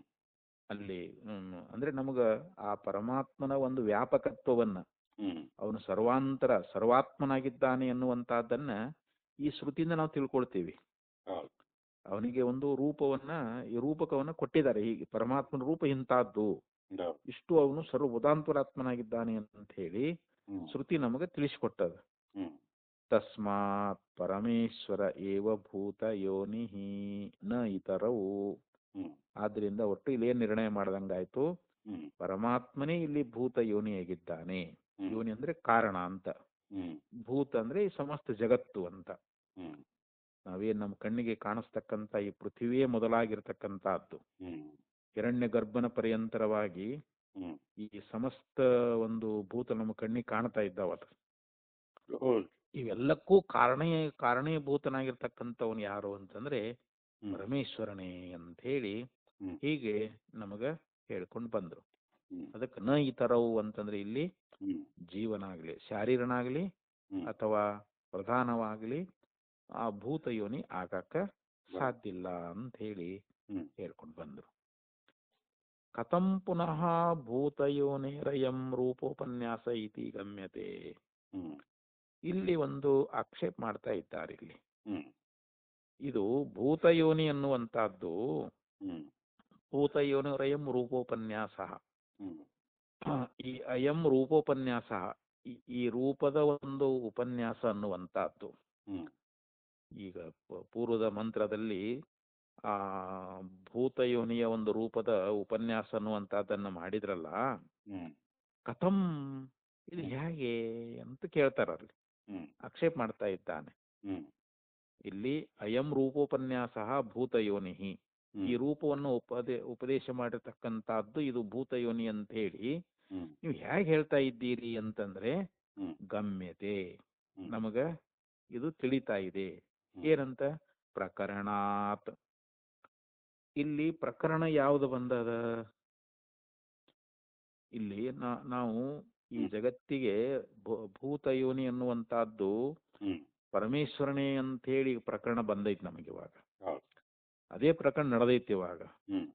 ಅಲ್ಲಿ ಅಂದ್ರೆ ನಮಗ ಆ ಪರಮಾತ್ಮನ ಒಂದು ವ್ಯಾಪಕತ್ವವನ್ನ, ಹ್ಮ್ ಅವನು ಸರ್ವಾತ್ಮನಾಗಿದ್ದಾನೆ ಎನ್ನುವಂತಹದ್ದನ್ನ ಈ ಶ್ರುತಿಯಿಂದ ನಾವು ತಿಳ್ಕೊಳ್ತೀವಿ. ಹೌದು. ಅವನಿಗೆ ಒಂದು ಈ ರೂಪಕವನ್ನ ಕೊಟ್ಟಿದ್ದಾರೆ. ಹೀಗೆ ಪರಮಾತ್ಮನ ರೂಪ ಇಂತಹದ್ದು, ಹೌದು. ಇಷ್ಟು ಅವನು ಸರ್ವಭೂತಾಂತರಾತ್ಮನಾಗಿದ್ದಾನೆ ಅಂತ ಹೇಳಿ ಹ್ಮ್ ಶ್ರುತಿ ನಮಗೆ ತಿಳಿಸಿಕೊಟ್ಟದ. ಹ್ಮ್ ತಸ್ಮಾತ್ ಪರಮೇಶ್ವರ ಏವ ಭೂತ ಯೋನಿಹಿ ನ ಇತರವು. ಹ್ಮ್ ಆದ್ರಿಂದ ಒಟ್ಟು ಇಲ್ಲಿ ಏನ್ ನಿರ್ಣಯ ಮಾಡ್ದಂಗಾಯ್ತು? ಹ್ಮ್ ಪರಮಾತ್ಮನೇ ಇಲ್ಲಿ ಭೂತ ಯೋನಿಯಾಗಿದ್ದಾನೆ. ಹ್ಮ್ ಯೋನಿ ಅಂದ್ರೆ ಕಾರಣ ಅಂತ, ಹ್ಮ್ ಭೂತ ಅಂದ್ರೆ ಈ ಸಮಸ್ತ ಜಗತ್ತು ಅಂತ. ಹ್ಮ್ ನಾವೇನ್ ನಮ್ಮ ಕಣ್ಣಿಗೆ ಕಾಣಿಸ್ತಕ್ಕಂಥ ಈ ಪೃಥ್ವಿಯೇ ಮೊದಲಾಗಿರ್ತಕ್ಕಂಥದ್ದು, ಹ್ಮ್ ಹಿರಣ್ಯ ಗರ್ಭನ ಪರ್ಯಂತರವಾಗಿ ಹ್ಮ್ ಈ ಸಮಸ್ತ ಒಂದು ಭೂತ ನಮ್ಮ ಕಣ್ಣಿಗೆ ಕಾಣ್ತಾ ಇದ್ದಾವಲ್ಲ, ಹೌದು. ಇವೆಲ್ಲಕ್ಕೂ ಕಾರಣೀಭೂತನಾಗಿರ್ತಕ್ಕಂಥವನು ಯಾರು ಅಂತಂದ್ರೆ ಹ್ಮ್ ಪರಮೇಶ್ವರನೇ ಅಂತ ಹೇಳಿ ಹ್ಮ್ ಹೀಗೆ ನಮಗ ಹೇಳ್ಕೊಂಡು ಬಂದ್ರು. ಹ್ಮ್ ಅದಕ್ಕೆ ನ ಈ ತರವು ಅಂತಂದ್ರೆ ಇಲ್ಲಿ ಹ್ಮ್ ಜೀವನಾಗ್ಲಿ ಶಾರೀರನಾಗ್ಲಿ ಹ್ಮ್ ಅಥವಾ ಪ್ರಧಾನವಾಗ್ಲಿ ಆ ಭೂತ ಯೋನಿ ಆಗಾಕ ಸಾಧ್ಯ ಇಲ್ಲ ಅಂತ ಹೇಳಿ ಹ್ಮ್ ಹೇಳ್ಕೊಂಡು ಬಂದ್ರು. ಕಥಂ ಪುನಃ ಭೂತಯೋನಿರಯಂ ರೂಪೋಪನ್ಯಾಸ ಇತಿ ಗಮ್ಯತೆ. ಹ್ಮ್ ಇಲ್ಲಿ ಒಂದು ಆಕ್ಷೇಪ ಮಾಡ್ತಾ ಇದ್ದಾರೆ. ಇಲ್ಲಿ ಹ್ಮ್ ಇದು ಭೂತಯೋನಿ ಅನ್ನುವಂತಹದ್ದು, ಹ್ಮ್ ಭೂತಯೋನಿರಯಂ ರೂಪೋಪನ್ಯಾಸ, ಹ್ಮ್ ಈ ಅಯಂ ರೂಪೋಪನ್ಯಾಸ, ಈ ರೂಪದ ಒಂದು ಉಪನ್ಯಾಸ ಅನ್ನುವಂತಹದ್ದು. ಹ್ಮ್ ಈಗ ಪೂರ್ವದ ಮಂತ್ರದಲ್ಲಿ ಆ ಭೂತಯೋನಿಯ ಒಂದು ರೂಪದ ಉಪನ್ಯಾಸ ಅನ್ನುವಂತಹದ್ದನ್ನ ಮಾಡಿದ್ರಲ್ಲ, ಹ್ಮ್ ಕಥಂ ಇದು ಹೇಗೆ ಅಂತ ಕೇಳ್ತಾರ, ಅಲ್ಲಿ ಹ್ಮ್ ಆಕ್ಷೇಪ ಮಾಡ್ತಾ ಇದ್ದಾನೆ. ಹ್ಮ್ ಇಲ್ಲಿ ಅಯಂ ರೂಪೋಪನ್ಯಾಸ ಭೂತಯೋನಿ, ಈ ಹ್ಮ್ ರೂಪವನ್ನು ಉಪದೇಶ ಮಾಡಿರ್ತಕ್ಕಂಥದ್ದು ಇದು ಭೂತಯೋನಿ ಅಂತ ಹೇಳಿ ಹ್ಮ್ ನೀವು ಹೇಗೆ ಹೇಳ್ತಾ ಇದ್ದೀರಿ ಅಂತಂದ್ರೆ ಹ್ಮ್ ಗಮ್ಯತೆ, ಹ್ಮ್ ನಮಗ ಇದು ತಿಳಿತಾ ಇದೆ. ಹ್ಮ್ ಏನಂತ? ಪ್ರಕರಣಾತ್. ಇಲ್ಲಿ ಪ್ರಕರಣ ಯಾವುದು ಬಂದದ? ಇಲ್ಲಿ ನಾವು ಈ ಹ್ಮ್ ಜಗತ್ತಿಗೆ ಭೂತಯೋನಿ ಅನ್ನುವಂತಹದ್ದು ಹ್ಮ್ ಪರಮೇಶ್ವರನೇ ಅಂತ ಹೇಳಿ ಪ್ರಕರಣ ಬಂದೈತಿ ನಮಗೆ ಇವಾಗ. ಹೌದು. ಅದೇ ಪ್ರಕರಣ ನಡೆದೈತಿ ಇವಾಗ. ಹ್ಮ್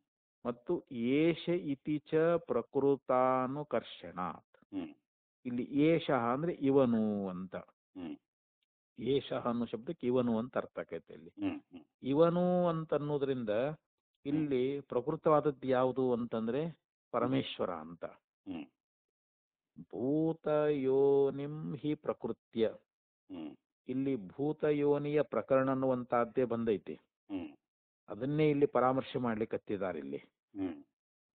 ಮತ್ತು ಏಷ ಇತಿ ಚ ಪ್ರಕೃತಾನುಕರ್ಷಣ. ಹ್ಮ್ ಇಲ್ಲಿ ಏಷ ಅಂದ್ರೆ ಇವನು ಅಂತ, ಹ್ಮ್ ಏಷ ಅನ್ನೋ ಶಬ್ದಕ್ಕೆ ಇವನು ಅಂತ ಅರ್ಥ ಆಕೈತೆ. ಇಲ್ಲಿ ಹ್ಮ್ ಹ್ಮ್ ಇವನು ಅಂತ ಅನ್ನೋದ್ರಿಂದ ಇಲ್ಲಿ ಪ್ರಕೃತವಾದದ್ದು ಯಾವುದು ಅಂತಂದ್ರೆ ಪರಮೇಶ್ವರ ಅಂತ. ಹ್ಮ್ ಭೂತಯೋನಿಂ ಹಿ ಪ್ರಕೃತ್ಯ, ಹ್ಮ್ ಇಲ್ಲಿ ಭೂತಯೋನಿಯ ಪ್ರಕರಣ ಅನ್ನುವಂತಹದ್ದೇ ಬಂದೈತಿ. ಹ್ಮ್ ಅದನ್ನೇ ಇಲ್ಲಿ ಪರಾಮರ್ಶೆ ಮಾಡ್ಲಿಕ್ಕತ್ತಿದ್ದಾರೆ. ಇಲ್ಲಿ ಹ್ಮ್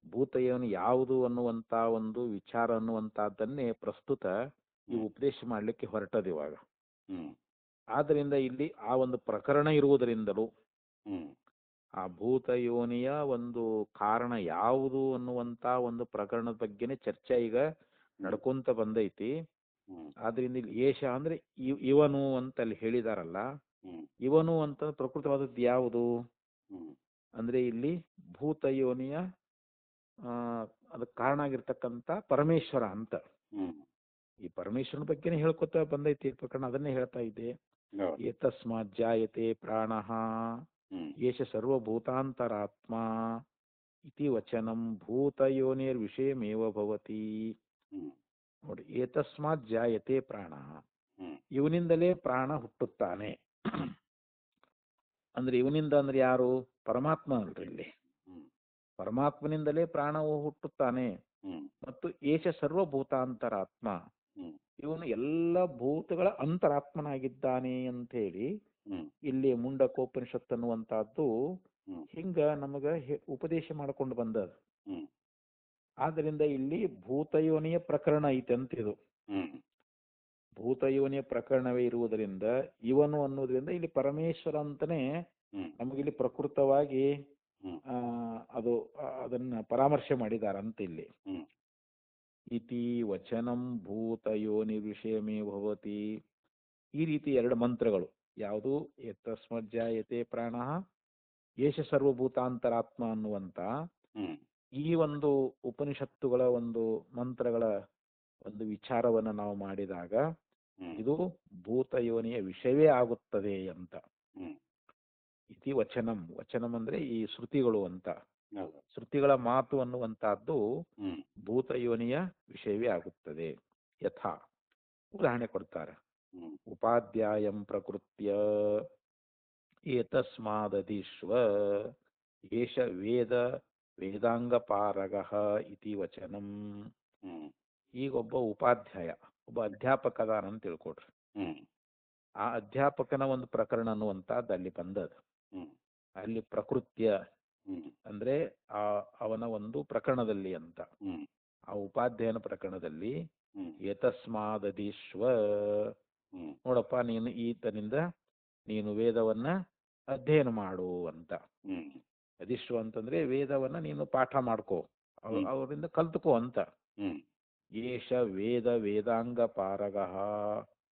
ಭೂತಯೋನಿ ಯಾವುದು ಅನ್ನುವಂತ ಒಂದು ವಿಚಾರ ಅನ್ನುವಂತಹದ್ದನ್ನೇ ಪ್ರಸ್ತುತ ಈ ಉಪದೇಶ ಮಾಡ್ಲಿಕ್ಕೆ ಹೊರಟದ ಇವಾಗ. ಹ್ಮ್ ಆದ್ದರಿಂದ ಇಲ್ಲಿ ಆ ಒಂದು ಪ್ರಕರಣ ಇರುವುದರಿಂದಲೂ ಹ್ಮ್ ಆ ಭೂತಯೋನಿಯ ಒಂದು ಕಾರಣ ಯಾವುದು ಅನ್ನುವಂತ ಒಂದು ಪ್ರಕರಣದ ಬಗ್ಗೆನೇ ಚರ್ಚೆ ಈಗ ನಡ್ಕೊಂತ ಬಂದೈತಿ. ಹ್ಮ್ ಆದ್ರಿಂದ ಇಲ್ಲಿ ಏಷ ಅಂದ್ರೆ ಇವನು ಅಂತ ಅಲ್ಲಿ ಹೇಳಿದಾರಲ್ಲ, ಹ್ಮ್ ಇವನು ಅಂತ ಪ್ರಕೃತವಾದದ್ದು ಯಾವುದು ಹ್ಮ್ ಅಂದ್ರೆ ಇಲ್ಲಿ ಭೂತಯೋನಿಯ ಅದಕ್ಕೆ ಕಾರಣ ಆಗಿರ್ತಕ್ಕಂಥ ಪರಮೇಶ್ವರ ಅಂತ. ಹ್ಮ್ ಈ ಪರಮೇಶ್ವರನ ಬಗ್ಗೆನೇ ಹೇಳ್ಕೊತಾ ಬಂದೈತಿ ಪ್ರಕರಣ, ಅದನ್ನೇ ಹೇಳ್ತಾ ಇದ್ದೆ. ಹೌದು. ಏತಸ್ಮಾತ್ ಜಾಯತೆ ಪ್ರಾಣಃ ಹ್ಮ್ ಏಷ ಸರ್ವಭೂತಾಂತರಾತ್ಮ ಇತಿ ವಚನಂ ಭೂತಯೋನಿರ್ ವಿಷಯಮೇವ ಭವತಿ. ಹ್ಮ್ ನೋಡಿ, ಏತಸ್ಮಾತ್ ಜಾಯತೆ ಪ್ರಾಣಃ, ಹ್ಮ್ ಇವನಿಂದಲೇ ಪ್ರಾಣ ಹುಟ್ಟುತ್ತಾನೆ. ಅಂದ್ರೆ ಇವನಿಂದ ಅಂದ್ರೆ ಯಾರು? ಪರಮಾತ್ಮ ಅಲ್ರಿ ಇಲ್ಲಿ. ಹ್ಮ್ ಪರಮಾತ್ಮನಿಂದಲೇ ಪ್ರಾಣವು ಹುಟ್ಟುತ್ತಾನೆ. ಹ್ಮ್ ಮತ್ತು ಏಷ ಸರ್ವಭೂತಾಂತರಾತ್ಮ, ಹ್ಮ್ ಇವನು ಎಲ್ಲ ಭೂತಗಳ ಅಂತರಾತ್ಮನಾಗಿದ್ದಾನೆ ಅಂತ ಹೇಳಿ ಹ್ಮ್ ಇಲ್ಲಿ ಮುಂಡಕೋಪನಿಷತ್ ಅನ್ನುವಂತಹದ್ದು ಹ್ಮ್ ಹಿಂಗ ನಮಗ ಉಪದೇಶ ಮಾಡಿಕೊಂಡು ಬಂದದ. ಹ್ಮ್ ಆದ್ದರಿಂದ ಇಲ್ಲಿ ಭೂತಯೋನಿಯ ಪ್ರಕರಣ ಐತೆ ಅಂತ ಇದು. ಹ್ಮ್ ಭೂತಯೋನಿಯ ಪ್ರಕರಣವೇ ಇರುವುದರಿಂದ ಇವನು ಅನ್ನೋದ್ರಿಂದ ಇಲ್ಲಿ ಪರಮೇಶ್ವರ ಅಂತಾನೆ ಹ್ಮ್ ನಮಗಿಲ್ಲಿ ಪ್ರಕೃತವಾಗಿ ಹ್ಮ್ ಅದನ್ನ ಪರಾಮರ್ಶೆ ಮಾಡಿದಾರಂತ ಇಲ್ಲಿ. ಹ್ಮ್ ಇತಿ ವಚನಂ ಭೂತಯೋನಿ ವಿಷಯಮೇ ಭವತಿ. ಈ ರೀತಿ ಎರಡು ಮಂತ್ರಗಳು ಯಾವುದು? ಯತಸ್ಮಜ್ಜಾಯತೆ ಪ್ರಾಣಃ ಏಷ ಸರ್ವಭೂತಾಂತರಾತ್ಮ ಅನ್ನುವಂತ ಹ್ಮ್ ಈ ಒಂದು ಉಪನಿಷತ್ತುಗಳ ಒಂದು ಮಂತ್ರಗಳ ಒಂದು ವಿಚಾರವನ್ನ ನಾವು ಮಾಡಿದಾಗ ಹ್ಮ್ ಇದು ಭೂತಯೋನಿಯ ವಿಷಯವೇ ಆಗುತ್ತದೆ ಅಂತ. ಹ್ಮ್ ಇತಿ ವಚನಂ, ವಚನಂ ಅಂದ್ರೆ ಈ ಶ್ರುತಿಗಳು ಅಂತ. ಹೌದು. ಶ್ರುತಿಗಳ ಮಾತು ಅನ್ನುವಂತಹದ್ದು ಹ್ಮ್ ಭೂತಯೋನಿಯ ವಿಷಯವೇ ಆಗುತ್ತದೆ. ಯಥಾ ಉದಾಹರಣೆ ಕೊಡ್ತಾರೆ. ಹ್ಮ್ ಉಪಾಧ್ಯಾಯಂ ಪ್ರಕೃತ್ಯ ಏತಸ್ಮಾದಧಿಶ್ವ ಏಷ ವೇದ ವೇದಾಂಗಪಾರಗಃ ಇತಿ ವಚನಂ. ಹ್ಮ್ ಈಗ ಒಬ್ಬ ಉಪಾಧ್ಯಾಯ, ಒಬ್ಬ ಅಧ್ಯಾಪಕ ಅದಾನ ಅಂತ ತಿಳ್ಕೊಡ್ರಿ. ಹ್ಮ್ ಆ ಅಧ್ಯಾಪಕನ ಒಂದು ಪ್ರಕರಣ ಅನ್ನುವಂಥದ್ದು ಅಲ್ಲಿ ಬಂದದ. ಹ್ಮ್ ಅಲ್ಲಿ ಪ್ರಕೃತ್ಯ ಹ್ಮ್ ಅಂದ್ರೆ ಆ ಅವನ ಒಂದು ಪ್ರಕರಣದಲ್ಲಿ ಅಂತ. ಹ್ಮ್ ಆ ಉಪಾಧ್ಯಾಯನ ಪ್ರಕರಣದಲ್ಲಿ ಹ್ಮ್ ಏತಸ್ಮಾದಧೀಶ್ವ, ಹ್ಮ್ ನೋಡಪ್ಪ ನೀನು ಈತನಿಂದ ನೀನು ವೇದವನ್ನ ಅಧ್ಯಯನ ಮಾಡು ಅಂತ. ಹ್ಮ್ ಅಧಿಶ್ವ ಅಂತಂದ್ರೆ ವೇದವನ್ನ ನೀನು ಪಾಠ ಮಾಡ್ಕೋ, ಹ್ಮ್ ಅವರಿಂದ ಕಲ್ತ್ಕೋ ಅಂತ. ಹ್ಮ್ ಏಷ ವೇದ ವೇದಾಂಗ ಪಾರಗಃ,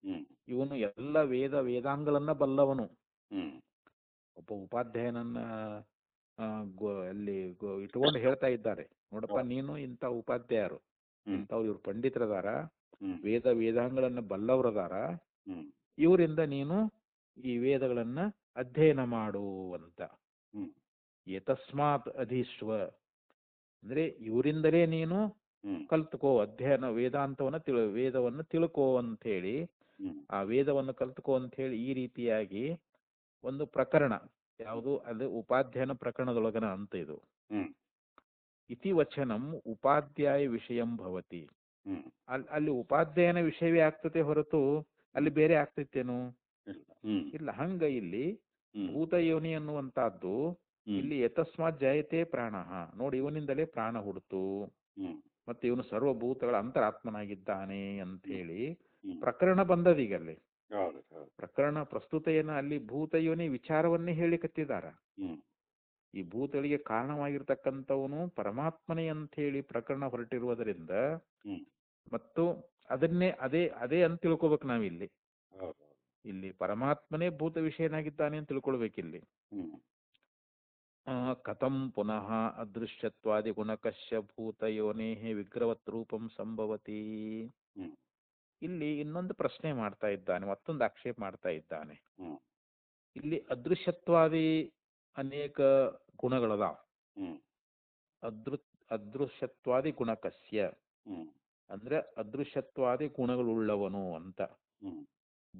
ಹ್ಮ್ ಇವನು ಎಲ್ಲ ವೇದ ವೇದಾಂಗಗಳನ್ನ ಬಲ್ಲವನು. ಹ್ಮ್ ಒಬ್ಬ ಉಪಾಧ್ಯಾಯನನ್ನ ಅಲ್ಲಿ ಇಟ್ಕೊಂಡು ಹೇಳ್ತಾ ಇದ್ದಾರೆ, ನೋಡಪ್ಪ ನೀನು ಇಂಥ ಉಪಾಧ್ಯಾಯರು, ಹ್ಮ್ ಇಂಥವ್ರು ಇವ್ರು ಪಂಡಿತರದಾರ, ಹ್ಮ್ ವೇದ ವೇದಾಂಗಗಳನ್ನ ಬಲ್ಲವರದಾರ, ಹ್ಮ್ ಇವರಿಂದ ನೀನು ಈ ವೇದಗಳನ್ನ ಅಧ್ಯಯನ ಮಾಡು ಅಂತ. ಹ್ಮ್ ಏತಸ್ಮಾತ್ ಅಧೀಶ್ವ ಅಂದ್ರೆ ಇವರಿಂದಲೇ ನೀನು ಹ್ಮ್ ಕಲ್ತ್ಕೋ, ಅಧ್ಯಯನ ವೇದಾಂತವನ್ನ ವೇದವನ್ನು ತಿಳ್ಕೋ ಅಂತ ಹೇಳಿ, ಹ್ಮ್ ಆ ವೇದವನ್ನು ಕಲ್ತ್ಕೋ ಅಂತ ಹೇಳಿ ಈ ರೀತಿಯಾಗಿ ಒಂದು ಪ್ರಕರಣ ಯಾವುದು, ಅದು ಉಪಾಧ್ಯಾಯನ ಪ್ರಕರಣದೊಳಗನ ಅಂತ ಇದು. ಹ್ಮ್ ಇತಿ ವಚನಂ ಉಪಾಧ್ಯಾಯ ವಿಷಯಂ ಭವತಿ. ಹ್ಮ್ ಅಲ್ಲಿ ಉಪಾಧ್ಯಾಯನ ವಿಷಯವೇ ಆಗ್ತತೆ ಹೊರತು ಅಲ್ಲಿ ಬೇರೆ ಆಗ್ತೈತೇನು? ಇಲ್ಲ. ಹ್ಮ್ ಇಲ್ಲ. ಹಂಗ ಇಲ್ಲಿ ಹ್ಮ್ ಭೂತ ಯೋನಿ ಅನ್ನುವಂತಹದ್ದು ಹ್ಮ್ ಇಲ್ಲಿ ಯತಸ್ಮಾತ್ ಜಯತೆ ಪ್ರಾಣ, ನೋಡಿ ಇವನಿಂದಲೇ ಪ್ರಾಣ ಹುಡ್ತು, ಹ್ಮ್ ಮತ್ತೆ ಇವನು ಸರ್ವಭೂತಗಳ ಅಂತರಾತ್ಮನಾಗಿದ್ದಾನೆ ಅಂತ ಹೇಳಿ ಹ್ಮ್ ಪ್ರಕರಣ ಬಂದದೀಗ ಅಲ್ಲಿ. ಹೌದು ಹೌದು. ಪ್ರಕರಣ ಪ್ರಸ್ತುತ ಏನು ಅಲ್ಲಿ ಭೂತ ಯೋನಿ ವಿಚಾರವನ್ನೇ ಹೇಳಿಕತ್ತಿದಾರ. ಹ್ಮ್ ಈ ಭೂತಗಳಿಗೆ ಕಾರಣವಾಗಿರ್ತಕ್ಕಂಥವನು ಪರಮಾತ್ಮನೇ ಅಂತ ಹೇಳಿ ಪ್ರಕರಣ ಹೊರಟಿರುವುದರಿಂದ, ಹ್ಮ್ ಮತ್ತು ಅದನ್ನೇ ಅದೇ ಅದೇ ಅಂತ ತಿಳ್ಕೊಬೇಕು ನಾವಿಲ್ಲಿ. ಹೌದು. ಇಲ್ಲಿ ಪರಮಾತ್ಮನೇ ಭೂತ ವಿಷಯನಾಗಿದ್ದಾನೆ ಅಂತ ತಿಳ್ಕೊಳ್ಬೇಕಿಲ್ಲಿ. ಹ್ಮ್ ಕಥಂ ಪುನಃ ಅದೃಶ್ಯತ್ವಾದಿ ಗುಣಕಶ್ಯ ಭೂತಯೋನೇಹಿ ವಿಗ್ರಹವತ್ ರೂಪಂ ಸಂಭವತಿ. ಹ್ಮ್ ಇಲ್ಲಿ ಇನ್ನೊಂದು ಪ್ರಶ್ನೆ ಮಾಡ್ತಾ ಇದ್ದಾನೆ, ಮತ್ತೊಂದು ಆಕ್ಷೇಪ ಮಾಡ್ತಾ ಇದ್ದಾನೆ. ಹ್ಮ್ ಇಲ್ಲಿ ಅದೃಶ್ಯತ್ವಾದಿ ಅನೇಕ ಗುಣಗಳದಾವ. ಹ್ಮ್ ಅದೃಶ್ಯತ್ವಾದಿ ಗುಣಕಸ್ಯ ಹ್ಮ್ ಅಂದ್ರೆ ಅದೃಶ್ಯತ್ವಾದಿ ಗುಣಗಳುಳ್ಳವನು ಅಂತ. ಹ್ಮ್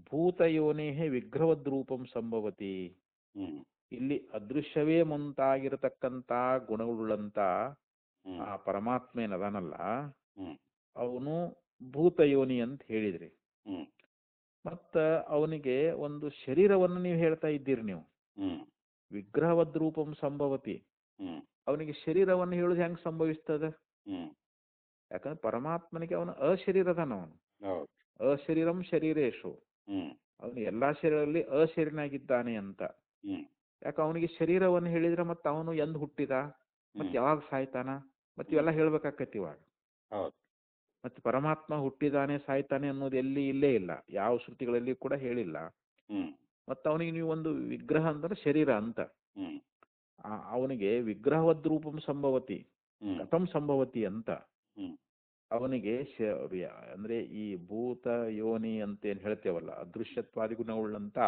ಭೂತಯೋನೇಹಿ ವಿಗ್ರಹವದ್ ರೂಪಂ ಸಂಭವತಿ. ಹ್ಮ್ ಇಲ್ಲಿ ಅದೃಶ್ಯವೇ ಮುಂತಾಗಿರತಕ್ಕಂತ ಗುಣಗಳುಳ್ಳಂತ ಹ್ಮ್ ಆ ಪರಮಾತ್ಮ ಏನದಾನಲ್ಲ, ಹ್ಮ್ ಅವನು ಭೂತಯೋನಿ ಅಂತ ಹೇಳಿದ್ರಿ. ಹ್ಮ್ ಮತ್ತ ಅವನಿಗೆ ಒಂದು ಶರೀರವನ್ನು ನೀವು ಹೇಳ್ತಾ ಇದ್ದೀರಿ ನೀವು, ಹ್ಮ್ ವಿಗ್ರಹವದ್ ರೂಪಂ ಸಂಭವತಿ. ಹ್ಮ್ ಅವನಿಗೆ ಶರೀರವನ್ನು ಹೇಳುದು ಹೆಂಗ್ ಸಂಭವಿಸ್ತದ? ಹ್ಮ್ ಯಾಕಂದ್ರೆ ಪರಮಾತ್ಮನಿಗೆ ಅವನು ಅಶರೀರದನ, ಅವನು ಹೌದು. ಅಶರೀರಂ ಶರೀರೇಶು, ಹ್ಮ್ ಅವನು ಎಲ್ಲಾ ಶರೀರದಲ್ಲಿ ಅಶರೀರನಾಗಿದ್ದಾನೆ ಅಂತ. ಹ್ಮ್ ಯಾಕೆ ಅವನಿಗೆ ಶರೀರವನ್ನು ಹೇಳಿದ್ರೆ ಮತ್ತೆ ಅವನು ಎಂದ್ ಹುಟ್ಟಿದ, ಮತ್ತೆ ಯಾವಾಗ ಸಾಯ್ತಾನ, ಮತ್ತೆ ಇವೆಲ್ಲ ಹೇಳ್ಬೇಕಾಕತಿ ಇವಾಗ. ಹೌದು. ಮತ್ತೆ ಪರಮಾತ್ಮ ಹುಟ್ಟಿದಾನೆ ಸಾಯ್ತಾನೆ ಅನ್ನೋದು ಎಲ್ಲಿ ಇಲ್ಲೇ ಇಲ್ಲ, ಯಾವ ಶ್ರುತಿಗಳಲ್ಲಿ ಕೂಡ ಹೇಳಿಲ್ಲ. ಹ್ಮ್ ಮತ್ತೆ ಅವನಿಗೆ ನೀವು ಒಂದು ವಿಗ್ರಹ ಅಂದ್ರೆ ಶರೀರ ಅಂತ, ಹ್ಮ್ ಅವನಿಗೆ ವಿಗ್ರಹವದ್ ರೂಪಂ ಸಂಭವತಿ, ಹ್ಮ್ ಕಥಂ ಸಂಭವತಿ ಅಂತ. ಹ್ಮ್ ಅವನಿಗೆ ಅಂದ್ರೆ ಈ ಭೂತ ಯೋನಿ ಅಂತ ಏನ್ ಹೇಳ್ತೇವಲ್ಲ, ಅದೃಶ್ಯತ್ವಾದಿ ಗುಣವುಳ್ಳಂತ